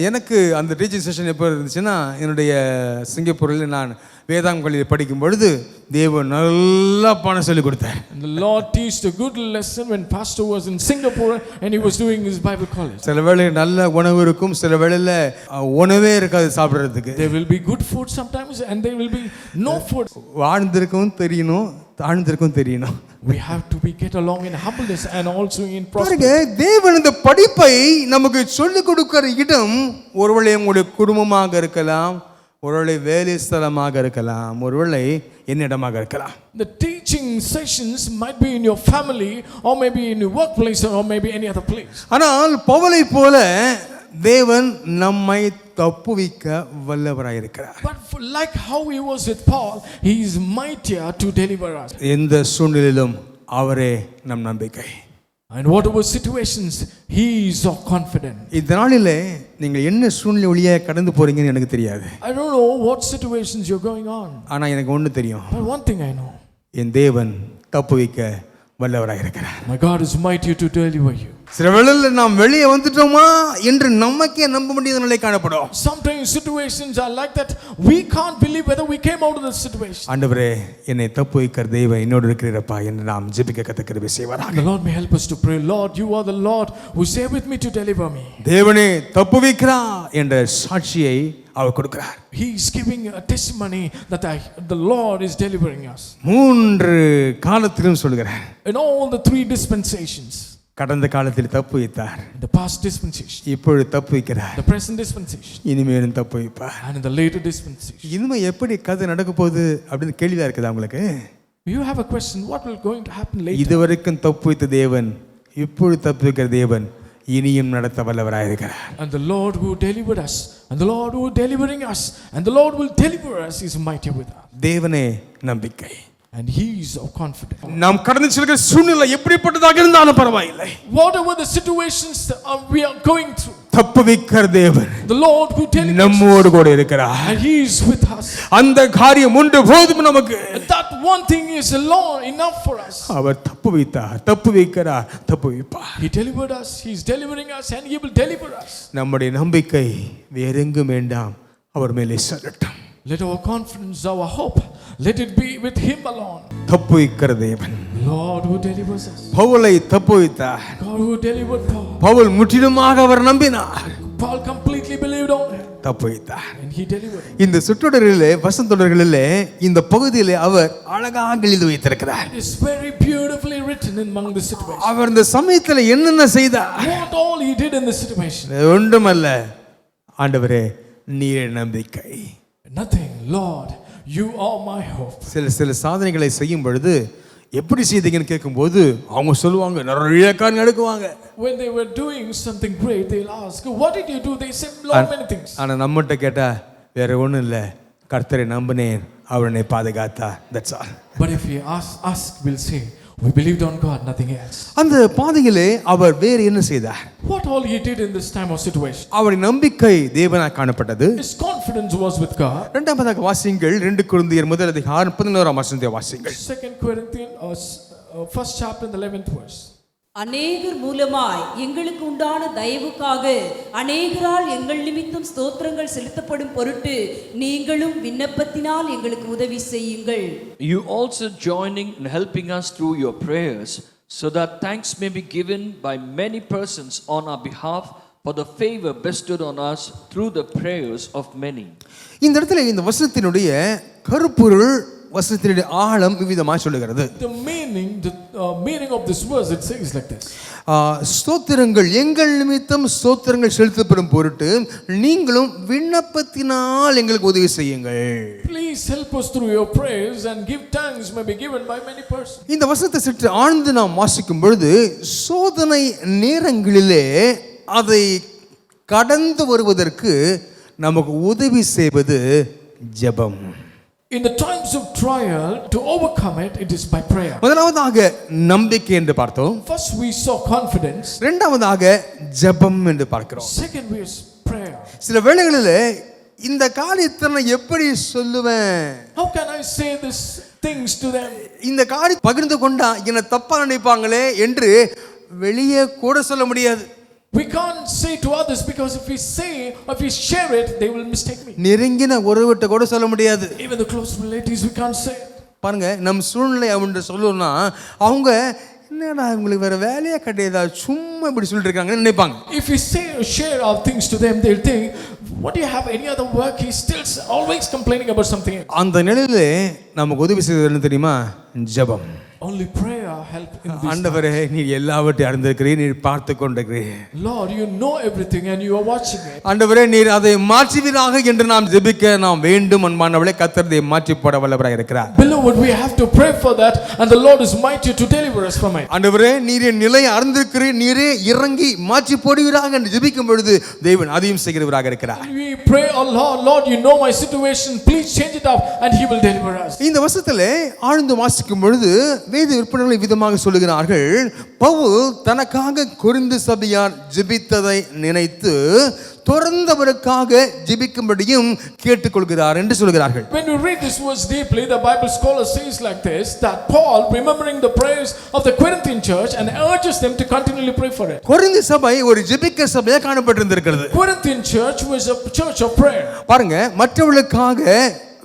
எனக்கு அந்த டீச்சிங் செஷன் எப்போ இருந்துச்சுன்னா, என்னுடைய சிங்கப்பூரில் நான் வேதாங்க பள்ளியில் படிக்கும் பொழுது தேவன் நல்லா பாடம் சொல்லி கொடுத்தார். And the Lord teached a good lesson when Pastor was in Singapore and he was doing his Bible college. சில வேளை நல்ல உணவு இருக்கும், சில வேளையில் உணவே இருக்காது சாப்பிட்றதுக்கு. There will be good food sometimes and there will be no food. வாழ்ந்திருக்கவும் தெரியணும், தாழ்ந்திருக்கவும் தெரியணும். We have to get along in humbleness and also in பாருங்க, prosperity. தேவன் இந்த படிப்பை நமக்கு சொல்லிக் கொடுக்கிற இடம் ஒருவேளை உங்களுடைய குடும்பமாக இருக்கலாம், ஒருவேளை வேலை ஸ்தலமாக இருக்கலாம், ஒருவேளை என்னிடமாக இருக்கலாம். The teaching sessions might be in your family or maybe in your workplace or maybe any other place. ஆனால் பவுலை போல தேவன் நம்மை தப்புவிக்க வல்லவராயிருக்கிறார். But like how he was with Paul, he is mightier to deliver us. எந்த சூழ்நிலையிலும் அவரே நம் நம்பிக்கை. And whatever situations, he is so confident. இந்த நாளிலே நீங்கள் என்ன சூழ்நிலை வழியா கடந்து போறீங்கன்னு எனக்கு தெரியாது. I don't know what situations you're going on. ஆனா எனக்கு ஒன்று தெரியும், But one thing I know. என் தேவன் தப்புவிக்க வல்லவராயிருக்கிறார். My God is mighty to deliver you. சில வேளையில் நாம் வெளியே வந்துட்டோமா என்று நமக்கே நம்ப முடியாத நிலை காணப்படும். Sometimes situations are like that. We can't believe whether we came out of the situation. ஆண்டவரே, என்னை தப்புவிக்கிற தேவன் என்னோடு இருக்கிறப்பா என்று நாம் ஜெபிக்க கத்த கிருபை செய்வாராக. The Lord may help us to pray. Lord, you are the Lord who is there with me to deliver me. தேவனே தப்புவிக்கிறார் என்ற சாட்சியை அவர் கொடுக்கிறார். He is giving a testimony that the Lord is delivering us. மூன்று காலத்திலும் சொல்கிறார். In all the three dispensations. கடந்த காலத்தில் தப்புவித்தார், The past dispensation. இப்பொழுது தப்புவிக்கிறார், The present dispensation. இனிமேலும் தப்புவிப்பார். And in the later dispensation. இனிமே எப்படி கதை நடக்க போகுது அப்படின்னு கேள்வியா இருக்குதா உங்களுக்கு? You have a question, what will going to happen later? இதுவரைக்கும் தப்புவித்த தேவன் இப்பொழுது தப்புவிக்கிற தேவன் இனியும் நடத்த வல்லவராயிருக்கிறார். And the Lord who delivered us, and the Lord who delivering us, and the Lord will deliver us is mighty with us. தேவனே நம்பிக்கை. And he is so confident. நாம் கடந்து செல்கிற சூழ்நிலை எப்படிப்பட்டதாக இருந்தாலும் பரவாயில்லை, Whatever the situations we are going through, தப்புவிக்கிற தேவன் the Lord who delivers us, நம்மோடு கூட இருக்கிறார். and he is with us. அந்த காரியம் ஒன்று போதும் நமக்கு. And that one thing is alone enough for us. அவர் தப்புவித்தார், தப்புவிக்கிறார், தப்புவிப்பார். He delivered us, he is delivering us, and he will deliver us. நம்முடைய நம்பிக்கை வேறெங்கும் வேண்டாம், அவர் மேலே செல்லட்டும். Let our confidence, our hope, let it be with him alone. தப்புவிக்கிற தேவன் Lord who delivers us. பவுலை தப்புவித்தார். God who delivered Paul. Pavul முற்றிலுமாக அவர் நம்பினார், Paul completely believed on him, தப்புவித்தார். and he delivered him. இந்த சுற்றொடரிலே வசந்தொடர்களிலே இந்த பகுதியிலே அவர் அழகாக எழுதி வைத்திருக்கிறார். It is very beautifully written among the situations. அவர் இந்த சமயத்தில் என்னென்ன செய்தார்? What all he did in the situation. ஒன்றுமல்ல, ஆண்டவரே நீரே நம்பிக்கை. Nothing, Lord, you are my hope. சில சாதனைகளை செய்யும் பொழுது எப்படி செய்தீங்கன்னு கேட்கும்போது அவங்க சொல்லுவாங்க, நிறைய காரியம் நடக்குவாங்க. When they were doing something great, they'll ask, what did you do? They said many things. ஆனா நம்மகிட்ட கேட்டா வேற ஒண்ணும் இல்லை, கர்த்தரை நம்பினேன், அவர் என்னை பாதுகாத்தார். That's all. But if we ask, we'll say, we believed on God, nothing else. அந்த பாதையிலே அவர் வேறு என்ன செய்தார்? What all he did in this time of situation? அவருடைய நம்பிக்கை தேவனாக காணப்பட்டது. His confidence was with God. இரண்டாவதாக வாசியுங்கள், 2 கொரிந்தியர் முதல் அதிகாரம் 11ஆம் வசனத்தை வாசியுங்கள். 2 Corinthians, first chapter, the 11th verse. அநேகர் மூலமாய் எங்களுக்கு உண்டான தயவுக்காக அநேகரால் எங்கள் நிமித்தம் ஸ்தோத்திரங்கள் செலுத்தப்படும் பொருட்டு நீங்களும் விண்ணப்பத்தினால் எங்களுக்கு உதவி செய்யுங்கள். You also joining and helping us through your prayers, so that thanks may be given by many persons on our behalf for the favor bestowed on us through the prayers of many. இந்த இடத்துல இந்த வசனத்தினுடைய கருப்பொருள், வசனத்தினுடைய ஆழம் விவிதமாக சொல்லுகிறது. The meaning of this verse, it says like this. ஸ்தோத்திரங்கள் எங்கள் நிமித்தம் ஸ்தோத்திரங்கள் செலுத்தப்படும் பொருட்டு நீங்களும் விண்ணப்பத்தினால் எங்களுக்கு உதவி செய்யுங்கள். Please help us through your prayers and give thanks may be given by many persons. இந்த வசனத்தை சற்று ஆழ்ந்து நாம் வாசிக்கும் பொழுது சோதனை நேரங்களிலே அதை கடந்து வருவதற்கு நமக்கு உதவி செய்வது ஜெபம். In the times of trial, to overcome it, it is by prayer. முதலாவதாக நம்பிக்கை என்று பார்த்தோம். First we saw confidence. இரண்டாவதாக ஜெபம் என்று பார்க்கிறோம். Second we is prayer. சில வேளைகளில் இந்த காரியத்தை நான் எப்படி சொல்லுவேன், How can I say these things to them? இந்த காரியம் பகிர்ந்து கொண்டா என்ன தப்பா நினைப்பாங்களே என்று வெளியே கூட சொல்ல முடியாது. We can't say to others, because if we say or if we share it, they will mistake me. நெருங்கின உறவுகிட்ட கூட சொல்ல முடியாது. Even the close relatives, we can't say it. பாருங்க, நம் சூழ்நிலை அப்படின்னு சொல்லணும்னா அவங்க என்னடா உங்களுக்கு வேற வேலையா கிடையாதா, சும்மா இப்படி சொல்லிட்டு இருக்காங்கன்னு நினைப்பாங்க. If we say or share our things to them, they'll think, what do you have any other work? He's still always complaining about something else. அந்த நிலையிலே நமக்கு உதவி செய்வது என்ன தெரியுமா? ஜெபம். Only prayer help in this. ஆண்டவரே, நீ எல்லாவற்றையும் அறிந்திருக்கிறீர், நீர் பார்த்து கொண்டிருக்கிறீர். Lord, you know everything and you are watching it. ஆண்டவரே, நீர் அதை மாற்றுவீராக என்று நாம் ஜெபிக்க நாம் வேண்டும். அன்பானவர்களே, கர்த்தர் இதை மாற்றி போட வல்லவராய் இருக்கிறார். Beloved, we have to pray for that, and the Lord is mighty to deliver us from it. ஆண்டவரே, நீர் என் நிலையை அறிந்திருக்கிறீர், நீரே இறங்கி மாற்றி போடுவீராக என்று ஜெபிக்கும் பொழுது தேவன் அதையும் செய்கிறவராக இருக்கிறார். We pray, oh Lord, Lord, you know my situation, please change it up, and He will deliver us. இந்த வசனத்திலே ஆழ்ந்து வாசிக்கும் பொழுது வேத விற்பனர்கள் விதமாக சொல்லுகிறார்கள், பவுல் தனக்காக கொரிந்து சபையார் ஜெபித்ததை நினைத்து தொடர்ந்தவருக்காக ஜெபிக்கும்படியும் கேட்டுக்கொள்கிறார் என்று சொல்கிறார்கள். When we read this verse deeply, the Bible scholar says like this, that Paul, remembering the prayers of the Corinthian church, and urges them to continually pray for it. Corinth சபை ஒரு ஜெபிக்க சபையாக காணப்பட்டிருந்திருக்கிறது. Corinthian church was a church of prayer. பாருங்க, மற்றவர்களுக்காக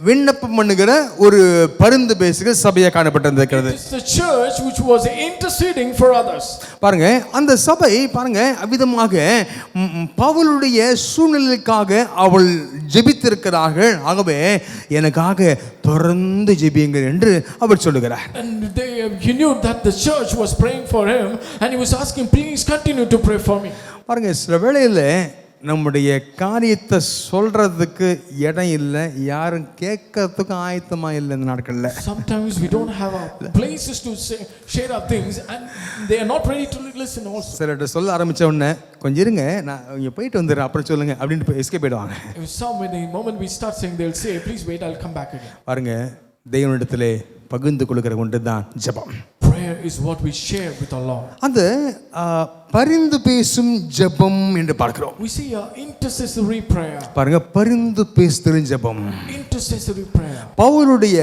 விண்ணப்பம் பண்ணுகிற ஒரு பரிந்து பேசுகிற சபையாக காணப்பட்டிருக்கிறது. It's the church which was interceding for others. பாருங்க, அந்த சபை பாருங்க அவ்விதமாக பவுலுடைய சூழ்நிலைக்காக அவள் ஜெபித்திருக்கிறார்கள். ஆகவே எனக்காக தொடர்ந்து ஜெபியுங்கள் என்று அவர் சொல்லுகிறார். And he knew that the church was praying for him, and he was asking, please continue to pray for me. பாருங்க, சில வேளையில் நம்முடைய காரியத்தை சொல்றதுக்கு இடம் இல்லை, யாரும் கேட்கறதுக்கு ஆயத்தமா இல்லை இந்த நாட்கள்ல. Sometimes we don't have places to share our things, and they are not ready to listen also. சிலர்கிட்ட சொல்ல ஆரம்பிச்ச உடனே கொஞ்சம் இருங்க, நான் இங்கே போயிட்டு வந்துடுறேன் அப்புறம் சொல்லுங்க அப்படின்னு எஸ்கேப் போயிடுவாங்க. The moment we start saying, they'll say, please wait, I'll come back again. பாருங்க, தேவனிடத்திலே பகிர்ந்து கொள்கிற ஒன்று தான் ஜெபம். Prayer is what we share with our Lord. அந்த பரிந்து பேசும் ஜெபம் என்று பார்க்கிறோம். We see a intercessory prayer. பாருங்க, பரிந்து பேசுதல் ஜெபம். Intercessory prayer. பவுலுடைய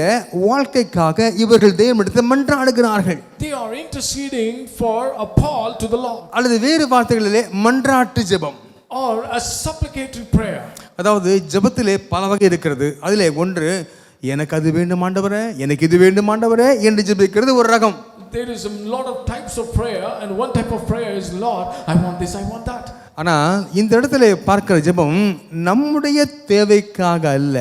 வாழ்க்கைக்காக இவர்கள் தேவனிடத்தில் மன்றாடுகிறார்கள். They are interceding for a Paul to the Lord. அல்லது வேறு வார்த்தைகளிலே மன்றாட்டு ஜெபம். Or a supplicatory prayer. அதாவது ஜெபத்திலே பல வகை இருக்கிறது. அதிலே ஒன்று, எனக்கு அது வேண்டும் ஆண்டவரே, எனக்கு இது வேண்டும் ஆண்டவரே என்று ஜெபிக்கிறது ஒரு ரகம். There is a lot of types of prayer, and one type of prayer is, Lord, I want this, I want that. ஆனா இந்த இடத்துல பார்க்கிற ஜெபம் நம்முடைய தேவைக்காக அல்ல,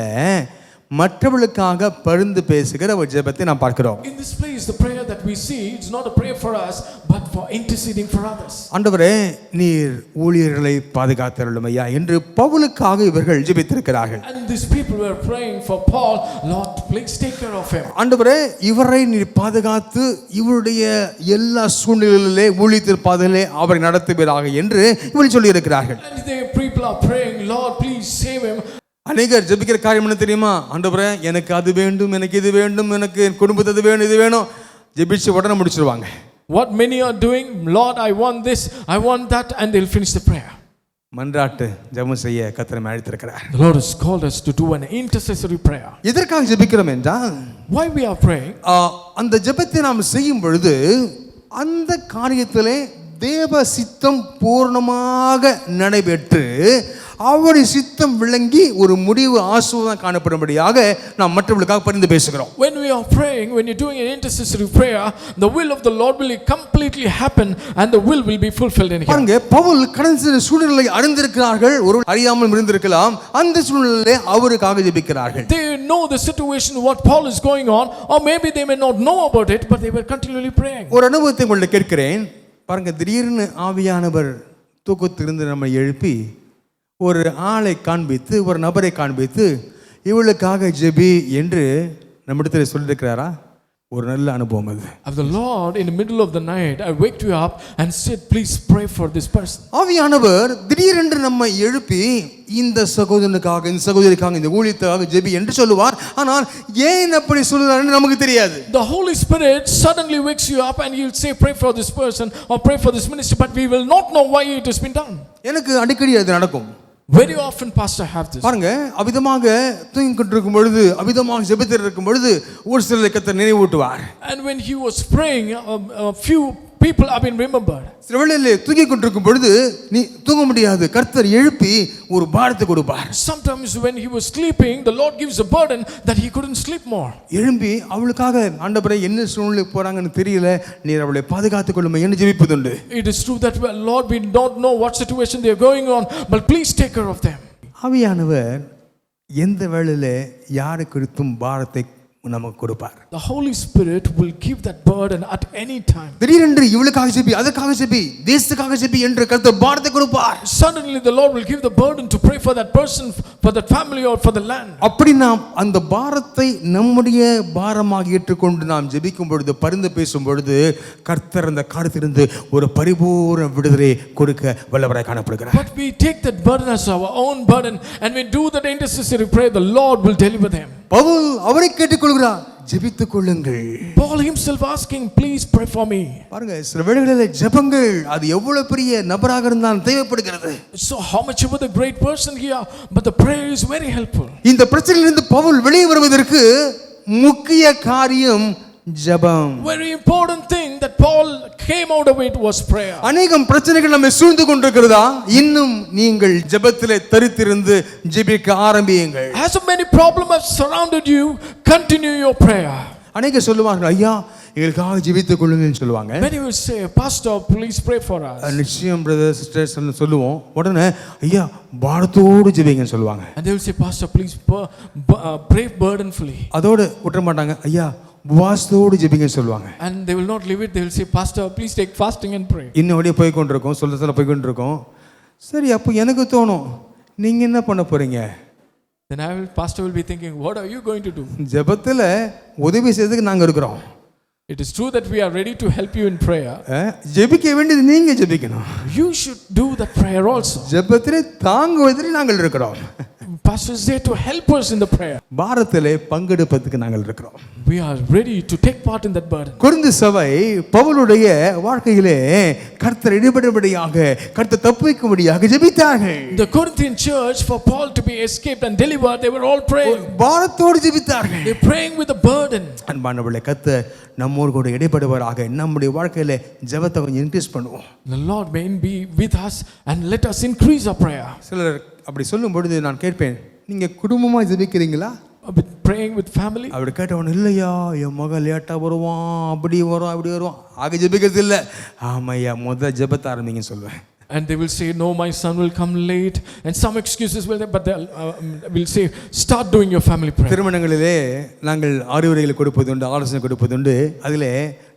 மற்றவர்களுக்காக பரிந்து பேசுகிற ஒரு ஜெபத்தை நாம் பார்க்கிறோம். In this place, the prayer that we see, it's not a prayer for us, but for interceding for others. ஆண்டவரே, நீர் ஊழியர்களை பாதுகாத்தருளும் ஐயா என்று பவுலுக்காக இவர்கள் ஜெபித்திருக்கிறார்கள். And these people were praying for Paul, Lord, please take care of him. ஆண்டவரே, இவரை நீர் பாதுகாத்து இவருடைய எல்லா சூழ்நிலைகளிலே ஊழியத்தின் பாதையிலே அவரை நடத்துவீராக என்று இவர்கள் சொல்லி இருக்கிறார்கள். And the people are praying, Lord, please save him. அநேகர் ஜெபிக்கிற காரியம் என்ன தெரியுமா? ஆண்டவரே, எனக்கு அது வேண்டும், எனக்கு இது வேண்டும், எனக்கு என் குடும்பத்துக்கு வேணும், இது வேணும், ஜெபிச்சு உடனே முடிச்சிருவாங்க. What many are doing, Lord, I want this, I want that, and they'll finish the prayer. மன்றாட்டு ஜெபம் செய்ய கர்த்தர் நம்மை அழைத்திருக்கிறார். The Lord has called us to do an intercessory prayer. எதற்காக ஜெபிக்கிறோம் என்றால், Why we are praying? அந்த ஜெபத்தை நாம் செய்யும் பொழுது அந்த காரியத்திலே தேவ சித்தம் பூர்ணமாக நடைபெற்று அவருடைய சித்தம் விளங்கி ஒரு முடிவு ஆசீர்வாதம் காணப்படும்படியாக நாம் மற்றவர்களுக்காக பரிந்து பேசுகிறோம். When we are praying, when you're doing an intercessory prayer, the will of the Lord will completely happen and the will be fulfilled in here. பாருங்க, பவுல் கடந்த சூழ்நிலை அறிந்திருக்கிறார்கள், ஒரு அறியாமல் இருந்திருக்கலாம். அந்த சூழ்நிலையிலே அவருக்காக ஜெபிக்கிறார்கள். They know the situation, what Paul is going on, or maybe they may not know about it, but they were continually praying. ஒரு அனுபவத்தை உங்களை கேட்கிறேன். பாருங்க, திடீர்னு ஆவியானவர் தூக்கத்திலிருந்து நம்மை எழுப்பி ஒரு ஆளை காண்பித்து, ஒரு நபரை காண்பித்து, இவளுக்காக ஜெபி என்று நம்மிடத்தில் சொல்லியிருக்கிறாரா? ஒரு நல்ல அனுபவம் அது. Of the Lord, in the middle of the night, I waked you up and said, please pray for this person. ஆவியானவர் திடீரென்று நம்மை எழுப்பி இந்த சகோதரனுக்காக, இந்த சகோதரிக்காக, இந்த ஊழியத்துக்காக ஜெபி என்று சொல்லுவார். ஆனால் ஏன் அப்படி சொல்லுறாருன்னு நமக்கு தெரியாது. The Holy Spirit suddenly wakes you up and he'll say, pray for this person or pray for this ministry, but we will not know why it has been done. எனக்கு அடிக்கடி அது நடக்கும். Very often, Pastor, have this. பாருங்க, அவிதமாக தூங்கிக் கொண்டிருக்கும் பொழுது, அவிதமாக ஜெபித்து இருக்கும் பொழுது ஒரு சிலரை கர்த்தர் நினைவூட்டுவார். And when he was praying, a few people have been remembered. சில வேளையிலே தூங்கிக் கொண்டிருக்கும் பொழுது நீ தூங்க முடியாது, கர்த்தர் எழுப்பி ஒரு பாரத்தை கொடுப்பார். Sometimes when he was sleeping, the Lord gives a burden that he couldn't sleep more. எழும்பி அவளுக்காக, ஆண்டவரே என்ன சூழ்நிலை போறாங்கன்னு தெரியல, நீர் அவளை பாதுகாத்துக் கொள்ளும் என்று ஜெபிப்பதுண்டு. It is true that, well, Lord, we don't know what situation they are going on, but please take care of them. ஆவியானவர் எந்த வேளையிலே யாரு குறித்தும் பாரத்தை நமக்கு கொடுப்பார். The Holy Spirit will give that burden at any time. திடீரென்று இவளுக்காக JP, அதற்காக ஜெபி, தேசத்துக்காக ஜெபி என்று கர்த்தர் பாரத்தை கொடுப்பார். Suddenly the Lord will give the burden to pray for that person, for that family or for the land. அப்படி நாம் அந்த பாரத்தை நம்முடைய பாரமாக ஏற்றுக்கொண்டு நாம் ஜெபிக்கும் பொழுது, பரிந்து பேசும் பொழுது, கர்த்தர் அந்த காரியத்திலிருந்து ஒரு பரிபூர்ண விடுதலை கொடுக்க வல்லவராய் காணப்படுகிறார். But we take that burden as our own burden and we do that intercessory prayer, the Lord will deliver them. Pavul அவரை கேட்டுக்கொள்கிறார், ஜெபித்துக் கொள்ளுங்கள். Paul himself asking, please pray for me. பாருங்க, சில வேளைகளில் ஜெபங்கள் அது எவ்வளவு பெரிய நபராக இருந்தாலும் தேவைப்படுகிறது. So how much ever the great person here, but the prayer is very helpful. இந்த பிரச்சனையிலிருந்து பவுல் வெளியே வருவதற்கு முக்கிய காரியம் ஜெபம். Very important thing that Paul came out of it was prayer. அநேகம் பிரச்சனைகள் நம்மை சூழ்ந்து கொண்டிருக்கிறதா? இன்னும் நீங்கள் ஜெபத்திலே தரித்திருந்து ஜெபிக்க ஆரம்பியுங்கள். As many problems have surrounded you, continue your prayer. அநேக சொல்லுவார்கள், ஐயா எங்களுக்காக ஜெபித்துக் கொள்ளுங்கன்னு சொல்லுவாங்க. Many will say, Pastor, please pray for us. நிச்சயம் பிரதர் சிஸ்டர்ஸ் சொல்லுவோம். உடனே ஐயா பாரத்தோடு ஜெபிங்கன்னு சொல்லுவாங்க. And they will say, Pastor, please pray burdenfully. அதோடு விட்டுற மாட்டாங்க, ஐயா உபவாசத்தோடு ஜெபிங்கன்னு சொல்லுவாங்க. And they will not leave it. They will say, Pastor, please take fasting and pray. இன்னும் அப்படியே போய் கொண்டிருக்கோம், சொல்ல போய் கொண்டிருக்கோம். சரி, அப்போ எனக்கு தோணும், நீங்க என்ன பண்ண போறீங்க? Then Pastor will be thinking, what are you going to do? ஜெபத்தில் உதவி செய்யறதுக்கு நாங்கள் இருக்கிறோம். It is true that we are ready to help you in prayer. ஜெபிக்க வேண்டியது நீங்க ஜெபிக்கணும். You should do that prayer also. ஜெபத்திலே தாங்குவதில் நாங்கள் இருக்கிறோம். Pastor is there to help us in the prayer. பாரத்திலே பங்கெடுப்பதற்கு நாங்கள் இருக்கிறோம். We are ready to take part in that burden. Corinth சபை பவுலுடைய வாழ்க்கையிலே கர்த்தர் இடைபடும்படியாக, கர்த்தர் தப்புவிக்கும்படியாக ஜெபித்தார்கள். The Corinthian church, for Paul to be escaped and delivered, they were all praying. Parathodu ஜெபித்தார்கள். They praying with a burden. அன்பானவர்களே, கர்த்தர் நம்மோடு கூட இடைபடுவராக நம்முடைய வாழ்க்கையில ஜெபத்தை கொஞ்சம் இன்க்ரீஸ் பண்ணுவோம். The Lord may be with us and let us increase our prayer. சிலர் அப்படி சொல்லும் பொழுது நான் கேட்பேன், நீங்க குடும்பமா ஜெபிக்கிறீங்களா? Praying with family. அப்படி கேட்டவன், இல்லையா என் மகன் லேட்டா வருவான், அப்படி வரும் அப்படி வருவான், ஆக ஜெபிக்கிறது இல்லை. ஆமையா, முதல் ஜெபத்தை ஆரம்பிங்கன்னு சொல்லுவேன். And they will say, no, my son will come late, and some excuses will, but they will say, start doing your family prayer. திருமணங்களிலே நாங்கள் அறிவுரைகளை கொடுப்பதுண்டு, ஆலோசனை கொடுப்பதுண்டு. அதில்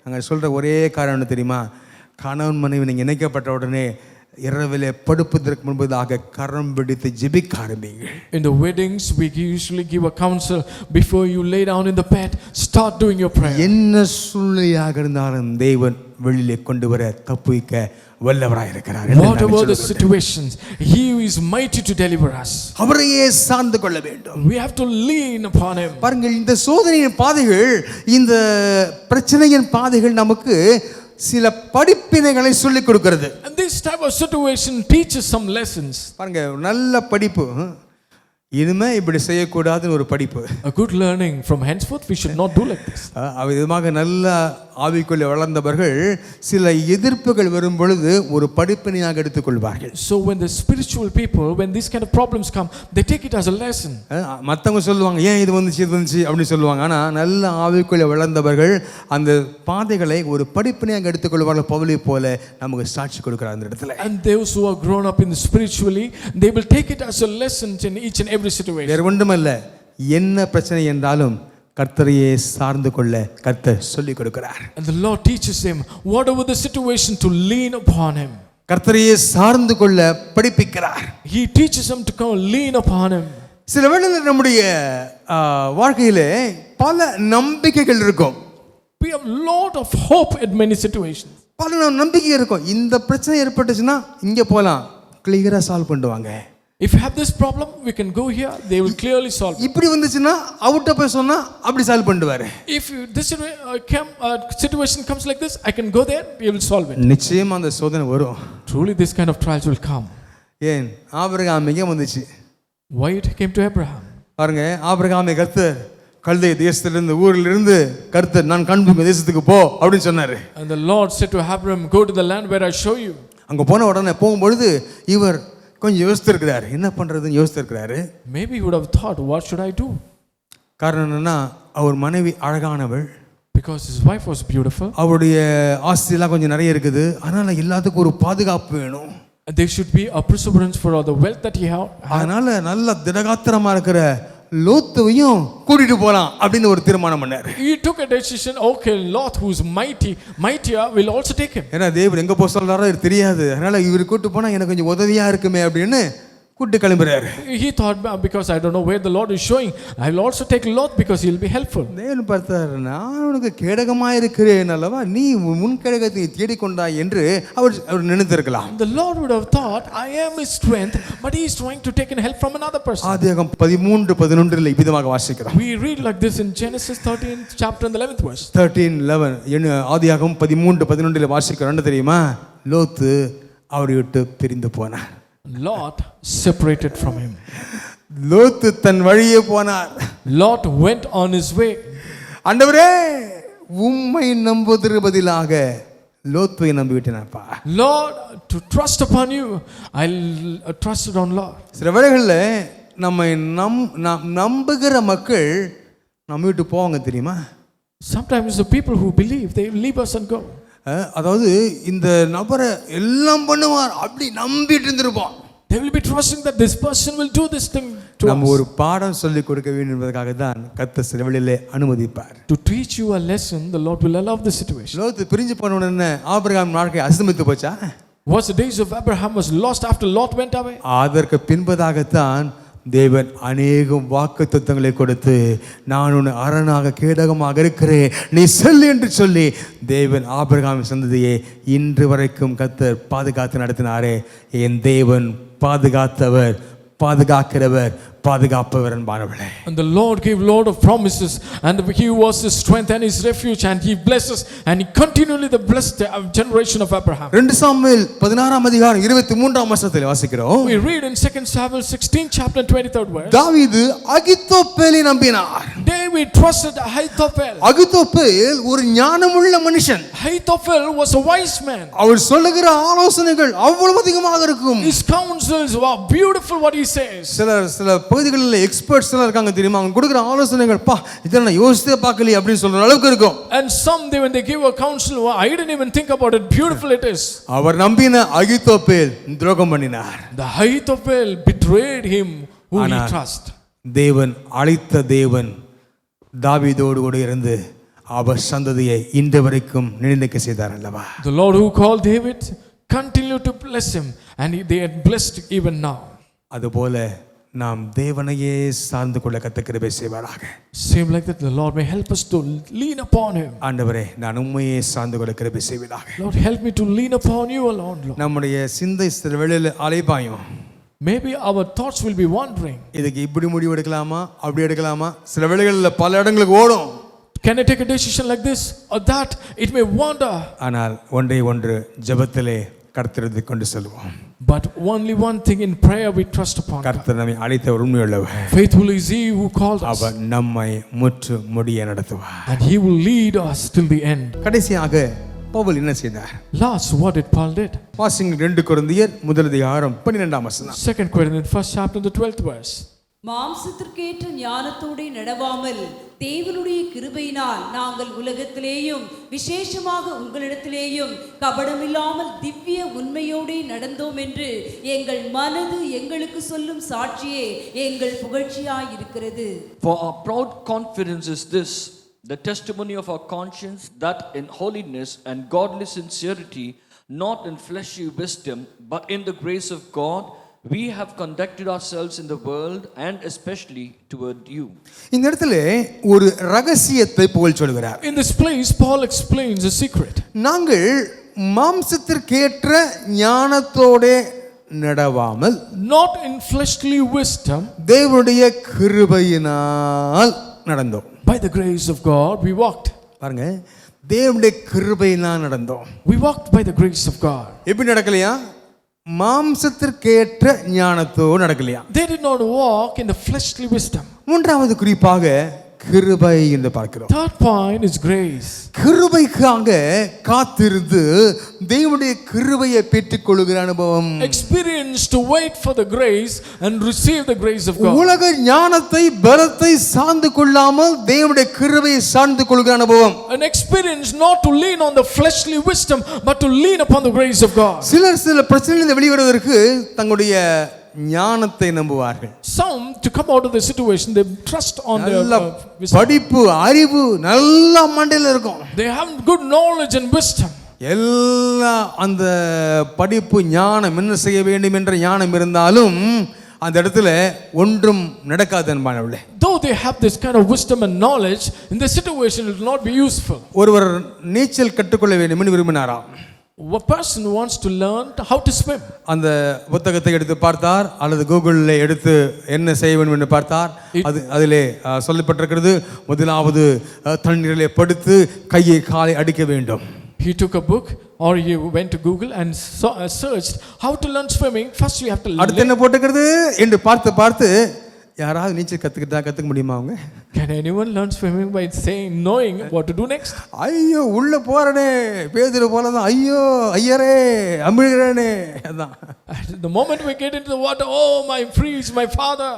நாங்கள் சொல்கிற ஒரே காரணம் என்ன தெரியுமா? கணவன் மனைவி நீங்கள் இணைக்கப்பட்ட உடனே இரவிலே படுப்பதற்கு முன்பதாக கரம் பிடித்து ஜெபிக்க ஆரம்பிங்க. In the weddings we usually give a counsel before you lay down in the bed, start doing your prayer. என்ன சூழ்நிலையாக இருந்தாலும் தேவன் வெளியிலே கொண்டு வர தப்புவிக்க வல்லவராய் இருக்கிறார். Whatever the situations, he is mighty to deliver us. அவரையே சார்ந்து கொள்ள வேண்டும். We have to lean upon him. பாருங்கள், இந்த சோதனையின் பாதைகள், இந்த பிரச்சனையின் பாதைகள் நமக்கு சில படிப்பினைகளை சொல்லிக் கொடுக்கிறது. And this type of situation teaches some lessons. பாருங்க, நல்ல படிப்பு இனிமே இப்படி செய்யக்கூடாதுன்னு ஒரு படிப்பு. A good learning from henceforth we should not do like this. விதமாக நல்ல ஆவிக்குள்ளே வளர்ந்தவர்கள் சில எதிர்ப்புகள் வரும் பொழுது ஒரு படிப்பினையாக எடுத்துக்கொள்வார்கள். So when the spiritual people, when these kind of problems come, they take it as a lesson. மற்றவங்க சொல்லுவாங்க ஏன் இது வந்துச்சு அப்படின்னு சொல்லுவாங்க. ஆனால் நல்ல ஆவிக்குள்ளே வளர்ந்தவர்கள் அந்த பாதைகளை ஒரு படிப்பினையாக எடுத்துக்கொள்வார்கள். பவுலை போல நமக்கு சாட்சி கொடுக்கிறார் அந்த இடத்துல. And those who are grown up in the spiritually, they will take it as a lesson in each and every situation. வேறு ஒன்றுமல்ல, என்ன பிரச்சனை என்றாலும் கர்த்தரையே சார்ந்து கொள்ள கர்த்தர் சொல்லிக் கொடுக்கிறார். And the Lord teaches them whatever the situation to lean upon him. கர்த்தரையே சார்ந்து கொள்ள படிப்பிக்கிறார். He teaches them to come lean upon him. சில வேளைகளில் நம்முடைய வாழ்க்கையிலே பல நம்பிக்கைகள் இருக்கும். We have a lot of hope in many situations. பல நம்பிக்கை இருக்கும். இந்த பிரச்சனை ஏற்பட்டுச்சுன்னா இங்கே போகலாம், கிளியராக சால்வ் பண்ணுவாங்க. If you have this problem, we can go here, they will clearly solve it. இப்படி வந்துச்சுன்னா அவுட்ட போய் சொன்னா அப்படி சால்வ் பண்ணுவாரு. If this situation comes like this, I can go there, we will solve it. நிச்சயமா அந்த சோதனை வரும். Truly this kind of trials will come. ஏன் ஆபிரகாமுக்கு வந்துச்சு. Why it came to Abraham? பாருங்க, ஆபிரகாமை கர்த்தர் கல்தே தேசத்திலிருந்து ஊரிலிருந்து கர்த்தர் நான் காண்பிக்கும் தேசத்துக்கு போ அப்படின்னு சொன்னாரு. And the Lord said to Abraham, go to the land where I show you. அங்க போன உடனே போகும்பொழுது இவர் கொஞ்சம் யோசித்திருக்கிறாரு, என்ன பண்றதுன்னு யோசித்திருக்கிறாரு. Maybe he would have thought, what should I do? காரணம் என்னன்னா, அவர் மனைவி அழகானவள். Because his wife was beautiful. அவருடைய ஆஸ்தியெல்லாம் கொஞ்சம் நிறைய இருக்குது. அதனால எல்லாத்துக்கும் ஒரு பாதுகாப்பு வேணும். There should be a perseverance for all the wealth that he had. அதனால நல்ல திடகாத்திரமா இருக்கிற லோத்துவையும் கூட்டிட்டு போலாம் அப்படின்னு ஒரு தீர்மானம் பண்ணாரு. He took a decision, okay, Lot who's mightier will also take him. ஏன்னா தேவன் எங்க போக சொல்றாரோ தெரியாது. அதனால இவர் கூட்டு போனா எனக்கு கொஞ்சம் உதவியா இருக்குமே அப்படின்னு கூட்டு கிளம்புறாரு. He thought, because I don't know where the Lord is showing, I will also take Lot because he will be helpful. தேவன் பார்த்தார், நான் உனக்கு கேடகமா இருக்கிறேன் அல்லவா, நீ முன் கேடகத்தை தேடிக்கொண்டாய் என்று அவர் நினைத்திருக்கலாம். The Lord would have thought, I am his strength, but he is trying to take in help from another person. ஆதியாகமம் 13:11 இப்படிமாக வாசிக்கிறோம். We read like this in Genesis 13th chapter and 11th verse. 13:11 ஆதியாகமம் 13:11 வாசிக்கிறோம். என்ன தெரியுமா? லோத்து அவரை விட்டு பிரிந்து போனார். Lot separated from him. லோத்து தன் வழியே போனார். Lot went on his way. ஆண்டவரே, உம்மை நம்புவதற்கு பதிலாக லோத்துவை நம்பிவிட்டேனப்பா. Lord, to trust upon you, I'll trust it on Lord. சில வேளைகளில் நம்மை நம்புகிற மக்கள் நம்ம விட்டு போவாங்க தெரியுமா? Sometimes the people who believe, they leave us and go. அதாவது இந்த நபரை எல்லாம் பண்ணுவார் அப்படி நம்பிட்டு இருந்திருப்போம். They will be trusting that this person will do this thing to நம்ம us. ஒரு பாடம் சொல்லி கொடுக்க வேண்டும் என்பதற்காக தான் கர்த்தர் சில வேளையிலே அனுமதிப்பார். To teach you a lesson, the Lord will allow the situation. லோத்து பிரிஞ்சு போன உடனே ஆபிரகாம் வாழ்க்கை அஸ்தமித்து போச்சா? Was the days of Abraham was lost after Lot went away? அதற்கு பின்பதாகத்தான் தேவன் அநேகம் வாக்குத்தத்தங்களை கொடுத்து நான் உன்னை அரணாக கேடகமாக இருக்கிறேன், நீ செல் என்று சொல்லி தேவன் ஆபிரகாமின் சந்ததியை இன்று வரைக்கும் கர்த்தர் பாதுகாத்து நடத்தினாரே. என் தேவன் பாதுகாத்தவர், பாதுகாக்கிறவர், பாதுகாப்பவர் என்பார்களே. And the Lord gave Lord of promises, and he was his strength and his refuge, and he blesses, and he continually the blessed generation of Abraham. 2 Samuel 16:23 வாசிக்கிறோம். We read in 2 Samuel 16 chapter 23rd verse. தாவீது அகித்தோப்பேலை நம்பினார். David trusted Ahithophel. Ahithophel ஒரு ஞானமுள்ள மனுஷன். Ahithophel was a wise man. அவர் சொல்லுகிற ஆலோசனைகள் அவ்வளவு அதிகமாக இருக்கும். His counsels were beautiful what he says. சில பகுதிகளில் எக்ஸ்பர்ட்ஸ் எல்லாம் இருக்காங்க தெரியுமா, அவங்க கொடுக்குற ஆலோசனைகள் பா இதெல்லாம் நான் யோசித்தே பார்க்கலையே அப்படின்னு சொல்ற அளவுக்கு இருக்கும். And some when they give a counsel, I didn't even think about it, beautiful it is. அவர் நம்பின அகித்தோப்பேல் துரோகம் பண்ணினார். The Ahithophel betrayed him who he trust. தேவன் அழைத்த தேவன் தாவீதோடு கூட இருந்து அவர் சந்ததியை இன்று வரைக்கும் நினைக்க செய்தார் அல்லவா? The Lord who called David continued to bless him, and they had blessed even now. அதுபோல நாம் தேவனையே சார்ந்து கொள்ள கர்த்தர் கிருபை செய்வாராக. Same like that, the Lord may help us to lean upon him. ஆண்டவரே, நான் உம்மையே சார்ந்து கொள்ள கிருபை செய்வீராக. Lord, help me to lean upon you alone, Lord. நம்முடைய சிந்தை சில வேளையில அலைபாயும். Maybe our thoughts will be wandering. இதுக்கு இப்படி முடிவு எடுக்கலாமா அப்படி எடுக்கலாமா, சில வேளைகளில் பல இடங்களுக்கு ஓடும். Can I take a decision like this or that? It may wander. ஆனால் ஒன்று ஜெபத்திலே கர்த்தரத்தை கொண்டு செல்வோம். But only one thing, in prayer we trust upon God. கர்த்தர் நம்மை அழைத்த உண்மையுள்ளவர். Faithful is He who called us, அவர் நம்மை முற்று முடிய நடத்துவார். and He will lead us till the end. கடைசியாக பவுல் என்ன செய்தார்? Last, what did Paul did? வாசிங்க 2 கொரிந்தியர் முதல் அதிகாரம் 12ஆம் வசனம். 2 Corinthians 1st chapter, the 12th verse. மாம்சத்திற்கேற்ற ஞானத்தோடு நடவாமல் தேவனுடைய கிருபையினால் நாங்கள் உலகத்திலேயும் விசேஷமாக உங்களிடத்திலேயும் கபடமில்லாமல் திவ்ய உண்மையோடு நடந்தோம் என்று எங்கள் மனது எங்களுக்கு சொல்லும் சாட்சியே எங்கள் புகழ்ச்சியாயிருக்கிறது. For our proud confidence is this, the testimony of our conscience, that in holiness and godly sincerity, not in fleshly wisdom, but in the grace of God, we have conducted ourselves in the world and especially toward you. இந்த இடத்துல ஒரு ரகசியத்தை பவுல் சொல்கிறார். In this place, Paul explains a secret. நாங்கள் மாம்சத்திற்கேற்ற ஞானத்தோட நடவாமல், Not in fleshly wisdom, தேவனுடைய கிருபையினால் நடந்தோம். by the grace of God, we walked. பாருங்க, தேவனுடைய கிருபையினால் நடந்தோம். We walked by the grace of God. எப்படி நடக்கலையா? மாம்சத்திற்கேற்ற ஞானத்தோடு நடக்கலையா? They did not walk in the fleshly wisdom. மூன்றாவது குறிப்பாக கிருபை என்று பார்க்கிறோம். Third point is grace. கிருபைக்காக காத்திருந்து தேவனுடைய கிருபையை பெற்றுக்கொள்கிற அனுபவம். Experience to wait for the grace and receive the grace of God. உலக ஞானத்தை பலத்தை சார்ந்து கொள்ளாமல் தேவனுடைய கிருபையை சார்ந்து கொள்கிற அனுபவம். An experience not to lean on the fleshly wisdom but to lean upon the grace of God. சில பிரச்சனையிலிருந்து வெளிவருவதற்கு தங்களுடைய ஞானத்தை நம்புவார்கள். Some, to come out of the situation, they trust on their wisdom. படிப்பு அறிவு நல்ல மண்டையில இருக்கும். They have good knowledge and wisdom. எல்லா அந்த படிப்பு ஞானம் என்ன செய்ய வேண்டும் என்ற ஞானம் இருந்தாலும் அந்த இடத்துல ஒன்றும் நடக்காது என்பானவர்களே. Though they have this kind of wisdom and knowledge, in the situation it will not be useful. ஒருவர் நீச்சல் கற்றுக்கொள்ள வேண்டும் என்று விரும்பினாராம். A person wants to learn how to swim. அந்த புத்தகத்தை எடுத்து பார்த்தார் அல்லது கூகுளில் எடுத்து என்ன செய்ய வேண்டும் என்று பார்த்தார். அதிலே சொல்லப்பட்டிருக்கிறது, முதலாவது தண்ணீரிலே படுத்து கையை காலை அடிக்க வேண்டும். He took a book or he went to Google and searched how to learn swimming. First you have to learn. அடுத்து என்ன போட்டுக்கிறது என்று பார்த்து யாராவது நீச்சல் கற்றுக்க முடியுமா அவங்க? Can anyone learn swimming by saying, knowing what to do next? ஐயோ உள்ள போறனே பேதுரு போல தான், ஐயோ ஐயரே அமிழ்கிறனே அதான். The moment we get into the water, oh my priest, my father.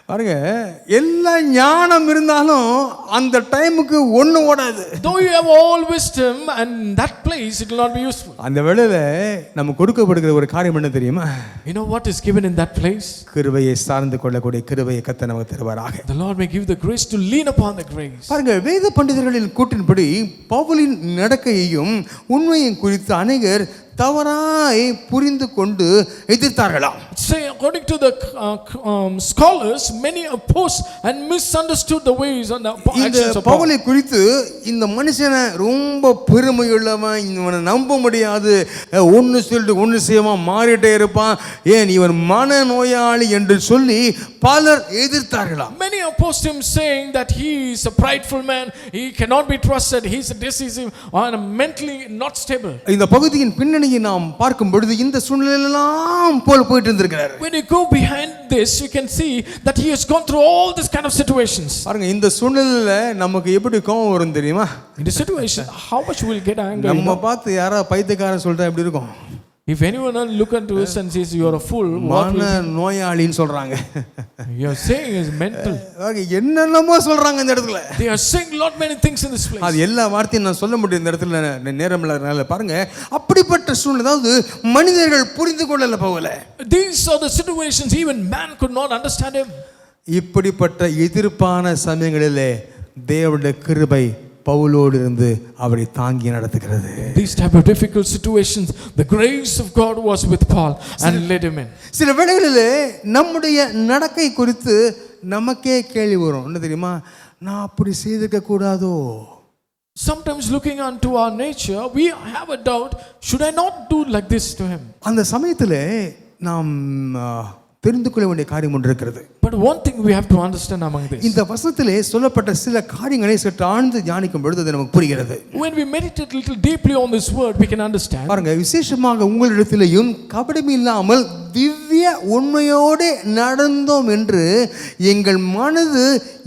பாருங்க, எல்லா ஞானம் இருந்தாலும் அந்த டைமுக்கு ஒண்ணு ஓடாது. Though you have all wisdom and that place it will not be useful. அந்த வேளையில நமக்கு கொடுக்கப்படுகிற ஒரு காரியம் என்ன தெரியுமா? You know what is given in that place? கிருபையை சார்ந்து கொள்ளக்கூடிய கிருபையை கர்த்தர் நமக்கு தருவாராக. The Lord may give the grace to lean upon the grace. பாருங்க, வேத பண்டிதர்களின் கூற்றின்படி பவுலின் நடக்கையையும் உண்மையும் குறித்து அநேகர் தவறாய் புரிந்து கொண்டு எதிர்த்தார்களாம். Say, according to the scholars, many opposed and misunderstood the ways and the actions of Paul. பவுலை குறித்து இந்த மனுஷனை ரொம்ப பெருமையுள்ளவன், இவனை நம்ப முடியாது, ஒன்று சொல்லிட்டு ஒன்று செய்வான், மாறிட்டே இருப்பான், ஏன் இவன் மனநோயாளி என்று சொல்லி பலர் எதிர்த்தார்களாம். Many opposed him, saying that he is a prideful man, he cannot be trusted, he is decisive and mentally not stable. இந்த பகுதியின் பின்னணியை நாம் பார்க்கும் பொழுது இந்த சூழ்நிலையெல்லாம் போயிட்டு இருந்திருக்கிறார். When you go behind this, you can see that he has gone through all this kind of situations. பாருங்க, இந்த சூழ்நிலையில நமக்கு எப்படி கோபம் வரும் தெரியுமா? In the situation, how much will get angry? நம்ம பார்த்து யாராவது பைத்தியக்காரன் சொல்றா எப்படி இருக்கும்? If anyone look into us and says you are a fool, what will மன நோயாளின்னு சொல்றாங்க. you are saying is mental. என்னென்னமோ சொல்றாங்க இந்த இடத்துல. They are saying lot many things in this place. அது எல்லா வார்த்தையும் நான் சொல்ல முடியும் இந்த இடத்துல, நேரம் இல்லாதனால. பாருங்க, அப்படிப்பட்ட சூழ்நிலை, அதாவது மனிதர்கள் புரிந்து கொள்ளல பவுல. These are the situations even man could not understand him. இப்படிப்பட்ட எதிர்ப்பான சமயங்களிலே தேவனுடைய கிருபை பவுலோடு இருந்து அவரை தாங்கி நடத்துகிறது. These type of difficult situations, the grace of God was with Paul and led him in. சில வேளைகளிலே நம்முடைய நடக்கை குறித்து நமக்கே கேள்வி வரும். என்ன தெரியுமா? நான் அப்படி செய்திருக்க கூடாதோ? Sometimes looking unto our nature, we have a doubt, should I not do like this to him? அந்த சமயத்திலே நாம் தெரிந்து கொள்ள வேண்டிய காரியம் ஒன்று இருக்கிறது. But one thing we have to understand among this. இந்த வசனத்திலே சொல்லப்பட்ட சில காரியங்களை சற்று ஆழ்ந்து தியானிக்கும் பொழுது அது நமக்கு புரிகிறது. When we meditate a little deeply on this word, we can understand. பாருங்க, விசேஷமாக உங்களிடத்திலேயும் கபடம் இல்லாமல் திவ்ய உண்மையோடு நடந்தோம் என்று எங்கள் மனது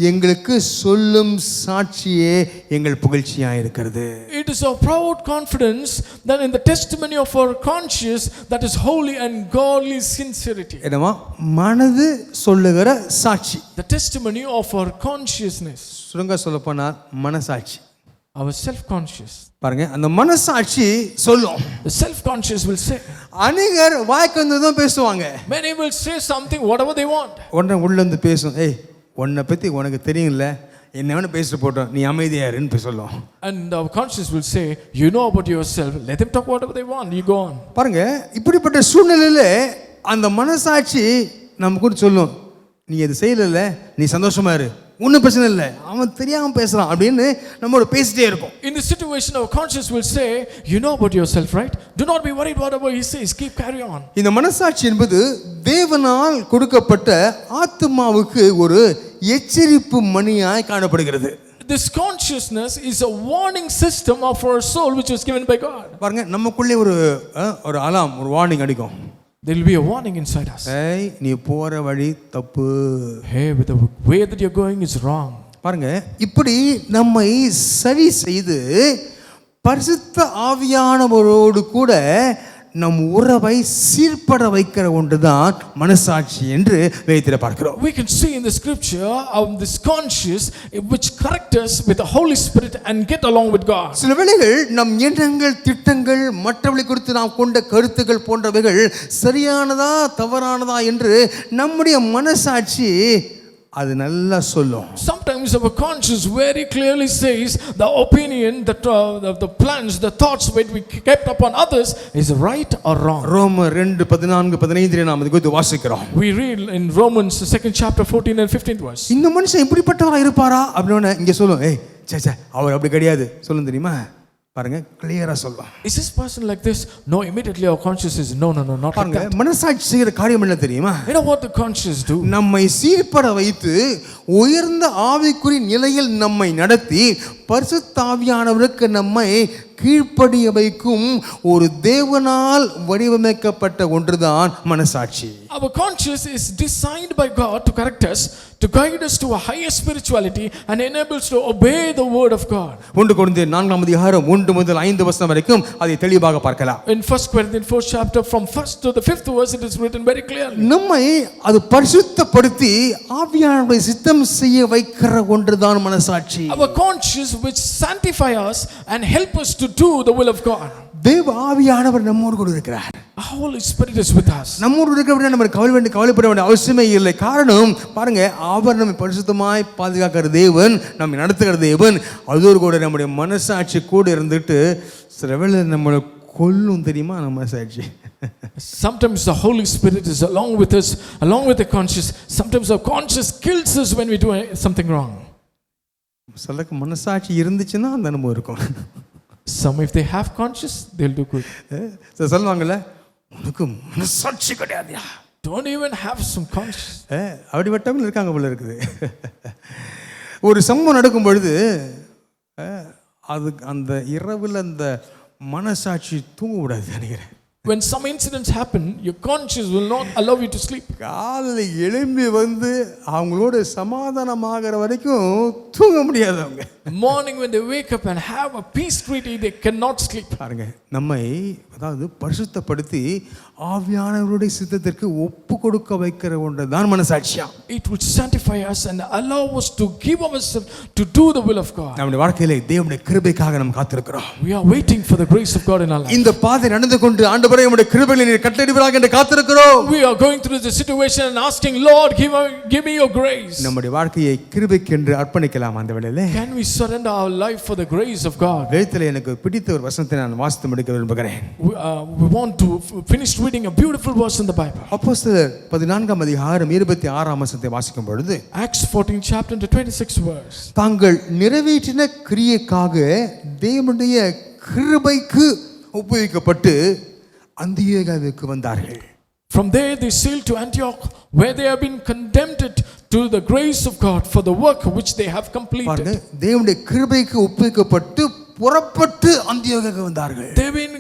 எங்களுக்கு சொல்லும் சாட்சியே எங்கள் புகழ்ச்சியாக இருக்கிறது. It is our proud confidence that in the testimony of our conscience that is holy and godly sincerity. என்னமா மனது சொல்லுகிற சாட்சி. The testimony of our consciousness. சுருங்க சொல்ல போனால் மனசாட்சி. Our self-conscious. பாருங்க, அந்த மனசாட்சி சொல்லும். The self-conscious will say. அநேகர் வாய்க்கு வந்ததும் பேசுவாங்க. Many will say something whatever they want. உடனே உள்ள இருந்து பேசும். ஏய், உன்னை பத்தி உனக்கு தெரியும்ல, என்ன வேணும் பேசிட்டு போட்டோம், நீ அமைதியா இருன்னு சொல்லும். And our conscience will say, you know about yourself, let them talk whatever they want, you go on. பாருங்க, இப்படிப்பட்ட சூழ்நிலையில அந்த மனசாட்சி நம்ம கூட சொல்லும், நீ இது செய்யல, நீ சந்தோஷமா இரு, ஒன்றும் பிரச்சனை இல்லை, அவன் தெரியாம பேசுறான் அப்படின்னு நம்மளோட பேசிட்டே இருக்கும். In this situation our conscience will say, you know about yourself, right? Do not be worried whatever he says, keep carry on. இந்த மனசாட்சி என்பது தேவனால் கொடுக்கப்பட்ட ஆத்துமாவுக்கு ஒரு எச்சரிப்பு மணியாய் காணப்படுகிறது. This consciousness is a warning system of our soul which was given by God. பாருங்க, நமக்குள்ளே ஒரு அலாம், ஒரு வார்னிங் அடிக்கும். There will be a warning inside us. ஏய், நீ போற வழி தப்பு. Hey, with the way that you're going is wrong. பாருங்க, இப்படி நம்மை சரி செய்து பரிசுத்த ஆவியானவரோடு கூட நம் உறவை சீர்பட வைக்கிற ஒன்றுதான் மனசாட்சி என்று வேதத்தில் பார்க்கிறோம். We can see in the scripture this conscience which corrects us with the Holy Spirit and get along with God. சில வேளைகள் நம் எண்ணங்கள், திட்டங்கள், மற்றவர்களை குறித்து நாம் கொண்ட கருத்துக்கள் போன்றவைகள் சரியானதா தவறானதா என்று நம்முடைய மனசாட்சி அது நல்லா சொல்லும். Sometimes our conscience very clearly says the opinion, the plans, the thoughts that we kept upon others is right or wrong. ரோமர் 2:14-15 நாம் இதை குறித்து வாசிக்கிறோம். We read in Romans 2nd chapter 14 and 15th verse. இந்த மனுஷன் இப்படிப்பட்டவரா இருப்பாரா அப்படின்னு இங்க சொல்லும். ஏய், சே அவர் அப்படி கிடையாது சொல்லும், தெரியுமா? பாருங்க, கிளியரா சொல்லும். Is this person like this? No, immediately our conscience is no, not like பாருங்க, that. மனசாட்சி செய்யற காரியம் என்ன தெரியுமா? You know what the conscience do? நம்மை சீர்பட வைத்து உயர்ந்த ஆவிக்குரிய நிலையில் நம்மை நடத்தி பரிசுத்த ஆவியானவருக்கு நம்மை கீழ்ப்படிய வைக்கும் ஒரு தேவனால் வடிவமைக்கப்பட்ட ஒன்றுதான் மனசாட்சி. Our conscience is designed by God to correct us, to guide us to a higher spirituality and enables to obey the word of God. 1 கொரிந்தியர் 4:1 முதல் 5 வசனம் வரைக்கும் அதை தெளிவாக பார்க்கலாம். In 1 Corinthians 4th chapter from 1st to the 5th verse it is written very clearly. நம்மை அது பரிசுத்தப்படுத்தி ஆவியானவருடைய சித்தம் செய்ய வைக்கிற ஒன்றுதான் மனசாட்சி. Our conscience which sanctify us and help us to do the will of God. தேவ ஆவியானவர் நம்மோடு கூட இருக்கிறார். The Holy Spirit is with us. நம்மோடு இருக்கிற நம்ம கவலைப்பட வேண்டிய அவசியமே இல்லை. காரணம், பாருங்க, அவர் நம்மை பரிசுத்தமாய் பாதுகாக்கிற தேவன், நம்மை நடத்துகிற தேவன். அதோடு கூட நம்முடைய மனசாட்சி கூட இருந்துட்டு சில வேளை நம்மளை கொல்லும், தெரியுமா? நம்ம மனசாட்சி Sometimes the Holy Spirit is along with us, along with the conscience. Sometimes our conscience kills us when we do something wrong. சிலருக்கு மனசாட்சி இருந்துச்சுன்னா அந்த அனுபவம் இருக்கும். Some if they have conscience they'll do good. சொல்லுவாங்கல்ல, உனக்கு மனசாட்சி கிடையாதுயா, don't even have some conscience. அப்படிப்பட்டவங்க இருக்காங்க போல இருக்குது. ஒரு சம்பவம் நடக்கும் பொழுது அது அந்த இரவில் அந்த மனசாட்சி தூங்க விடாது நினைக்கிறேன். When some incidents happen, your conscience will not allow you to sleep. காலையில் எழும்பி வந்து அவங்களோட சமாதானமாகிற வரைக்கும் தூங்க முடியாது. அவங்க morning when they wake up and have a peace treaty, they cannot sleep. பாருங்க, நம்மை அதாவது பரிசுத்தப்படுத்தி ஆவியானவருடைய சித்தத்திற்கு ஒப்பு கொடுக்க வைக்கிற ஒன்றுதான் மனசாட்சியா. It would sanctify us and allow us to give ourselves to do the will of God. நம்முடைய வாழ்க்கையிலே தேவனுடைய கிருபைக்காக நாம் காத்திருக்கிறோம். We are waiting for the grace of God in our life. இந்த பாதை நடந்து கொண்டு ஆண்டவரே உம்முடைய கிருபையை நீர் கட்டளையிடுவீராக என்று காத்திருக்கிறோம். We are going through the situation and asking, Lord, give me your grace. நம்முடைய வாழ்க்கையை கிருபைக்கென்று அர்ப்பணிக்கலாம். அந்த வேளையிலே Can we surrender our life for the grace of God? வேதத்திலே எனக்கு பிடித்த ஒரு வசனத்தை நான் வாசித்து முடிக்க விரும்புகிறேன். We want to finish reading a beautiful verse in the Bible. அப்போஸ்தலர் 14:26 வசனத்தை வாசிக்கும் பொழுது, Acts 14 chapter 26 verse. தாங்கள் நிறைவேற்றின கிரியைக்காக தேவனுடைய கிருபைக்கு ஒப்புவிக்கப்பட்டு அந்தியோகியாவுக்கு வந்தார்கள். From there they sailed to Antioch, where they have been condemned to the grace of God for the work which they have பாருங்க, completed. தேவனுடைய கிருபைக்கு ஒப்புவிக்கப்பட்டு புறப்பட்டு அந்தியோகிக்கு வந்தார்கள். They've been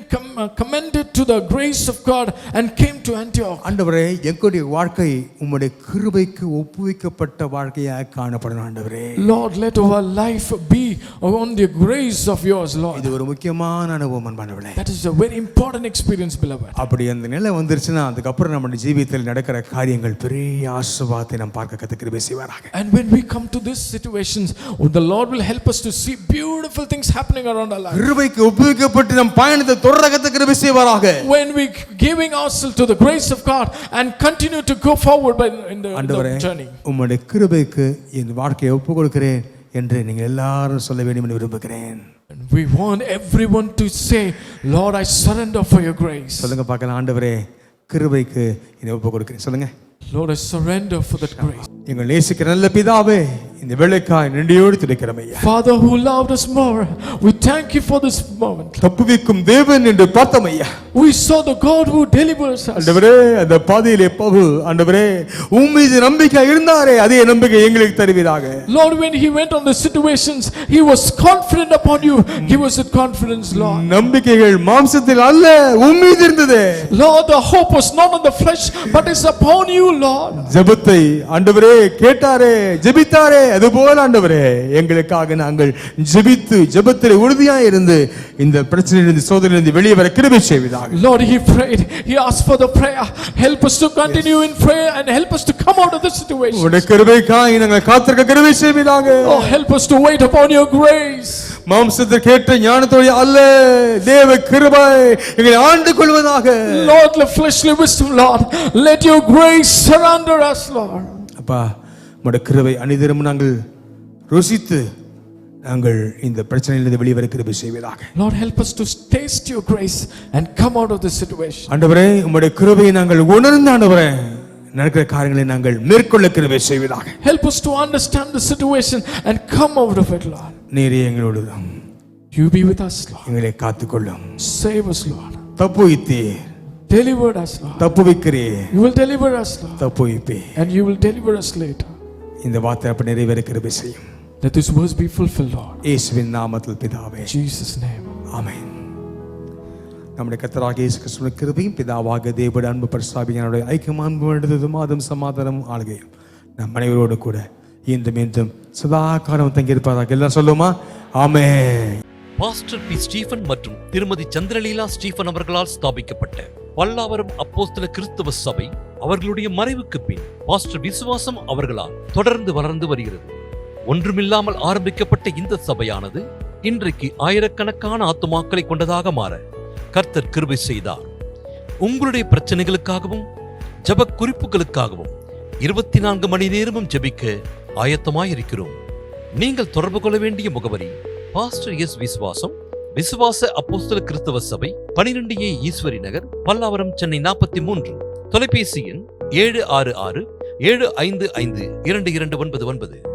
commended to the grace of God and came to Antioch. ஆண்டவரே, எங்களுடைய வாழ்க்கை உம்முடைய கிருபைக்கு ஒப்புவிக்கப்பட்ட வாழ்க்கையாக காணப்படணும் ஆண்டவரே. Lord, let our life be on the grace of yours, Lord. இது ஒரு முக்கியமான அனுபவம் அன்பானவர்களே. That is a very important experience, beloved. அப்படி அந்த நிலை வந்துருச்சுன்னா அதுக்கப்புறம் நம்முடைய ஜீவிதத்தில் நடக்கிற காரியங்கள் பெரிய ஆசீர்வாதத்தை நாம் பார்க்க கத்த கிருபை செய்வாராக. And when we come to these situations, the Lord will help us to see beautiful things happening around our life. கிருபைக்கு ஒப்புவிக்கப்பட்டு நம் பயணத்தை தொடர கத்த கிருபை செய்வாராக. When we giving ourselves to the grace of God and continue to go forward in the journey. உம்முடைய கிருபைக்கு என் வாழ்க்கையை ஒப்புக் கொடுக்கிறேன் என்று நீங்கள் எல்லாரும் சொல்ல வேண்டும் என்று விரும்புகிறேன். We want everyone to say, Lord, I surrender for your grace. சொல்லுங்க பார்க்கலாம், ஆண்டவரே கிருபைக்கு என்னை ஒப்புக் கொடுக்கிறேன். சொல்லுங்க. Lord, I surrender for that grace. எங்கள் நேசிக்கிற நல்ல பிதாவே, இந்த வேளைக்காய் நன்றியோடு துதிக்கிறோம் ஐயா. Father who loved us more, we thank you for this moment. தப்புவிக்கும் தேவன் என்று பார்த்தோம் ஐயா. We saw the God who delivers us. ஆண்டவரே, அந்த பாதையிலே பவுல் ஆண்டவரே உம் மீது நம்பிக்கை இருந்தாரே, அதே நம்பிக்கை எங்களுக்கு தருவீராக. Lord, when he went on the situations, he was confident upon you. Give us that confidence, Lord. நம்பிக்கைகள் மாம்சத்தில் அல்ல, உம் மீது இருந்தது. Lord, the hope was not on the flesh, but is upon you, Lord. ஜெபத்தை ஆண்டவரே கேட்டாரே, ஜெபித்தாரே, அதுபோல ஆண்டவரே எங்களுக்காக நாங்கள் ஜெபித்து ஜெபத்தில் உறுதியாய் இருந்து இந்த பிரச்சனையிலிருந்து சோதனையிலிருந்து வெளியே வர கிருபை செய்வீராக. Lord, he prayed, he asked for the prayer. Help us to continue in prayer and help us to come out of this situation. உம்முடைய கிருபைக்காய் நாங்கள் காத்திருக்க கிருபை செய்வீராக. Oh, help us to wait upon your grace. மாம்சத்தில் கேட்ட ஞானத்தோடு அல்ல, தேவ கிருபை எங்களை ஆண்டு கொள்வதாக. Lord, the fleshly wisdom, Lord, let your grace surrender us, Lord. அப்பா, உம்முடைய கிருபை அனிதரும் நாங்கள் ருசித்து நாங்கள் இந்த பிரச்சனையிலிருந்து வெளியே வர கிருபை செய்வீராக. Lord, help us to taste your grace and come out of this situation. ஆண்டவரே, உம்முடைய கிருபையை நாங்கள் உணர்ந்து ஆண்டவரே நடக்கிற காரியங்களை நாங்கள் மேற்கொள்ள கிருபை செய்வீராக. Help us to understand the situation and come out of it, Lord. நீரே எங்களோடு You be with us, Lord. எங்களை காத்துக்கொள்ளும். Save us, Lord. தப்புவித்தீர், Deliver us, Lord. தப்புவிக்கிறீர், You will deliver us, Lord. தப்புவிப்பே. And you will deliver us later. இந்த வார்த்தை அப்ப நிறைவேற கிருபை செய்யும். Let this verse be fulfilled, Lord. இயேசுவின் நாமத்தில் பிதாவே, In Jesus' name. ஆமென். நம்முடைய கர்த்தராகிய இயேசு கிறிஸ்துவின் கிருபையும் பிதாவாகிய தேவனுடைய அன்பு பரிசுத்தாவியானவருடைய ஐக்கியம் அன்பு வேண்டுதலும் மாதம் சமாதானம் ஆளுகையும் நம் அனைவரோடு கூட மீண்டும் சதா காலம் தங்கியிருப்பதாக எல்லாம் சொல்லுமா? ஆமென். Pastor B. ஸ்டீபன் மற்றும் திருமதி சந்திரலீலா ஸ்டீபன் அவர்களால் ஸ்தாபிக்கப்பட்ட பல்லாவரம் அப்போஸ்தல கிறிஸ்தவ சபை அவர்களுடைய மறைவுக்கு பின் பாஸ்டர் விசுவாசம் அவர்களால் தொடர்ந்து வளர்ந்து வருகிறது. ஒன்றுமில்லாமல் ஆரம்பிக்கப்பட்ட இந்த சபையானது இன்றைக்கு ஆயிரக்கணக்கான ஆத்துமாக்களை கொண்டதாக மாற கர்த்தர் கிருபை செய்தார். உங்களுடைய பிரச்சனைகளுக்காகவும் ஜெப குறிப்புகளுக்காகவும் 24 மணி நேரமும் ஜெபிக்க ஆயத்தமாயிருக்கிறோம். நீங்கள் தொடர்பு கொள்ள வேண்டிய முகவரி பாஸ்டர் எஸ். விசுவாசம், விசுவாச அப்போஸ்தல கிறிஸ்தவ சபை, 12A ஈஸ்வரி நகர், பல்லாவரம், சென்னை 43. தொலைபேசி எண் 766-755-2299.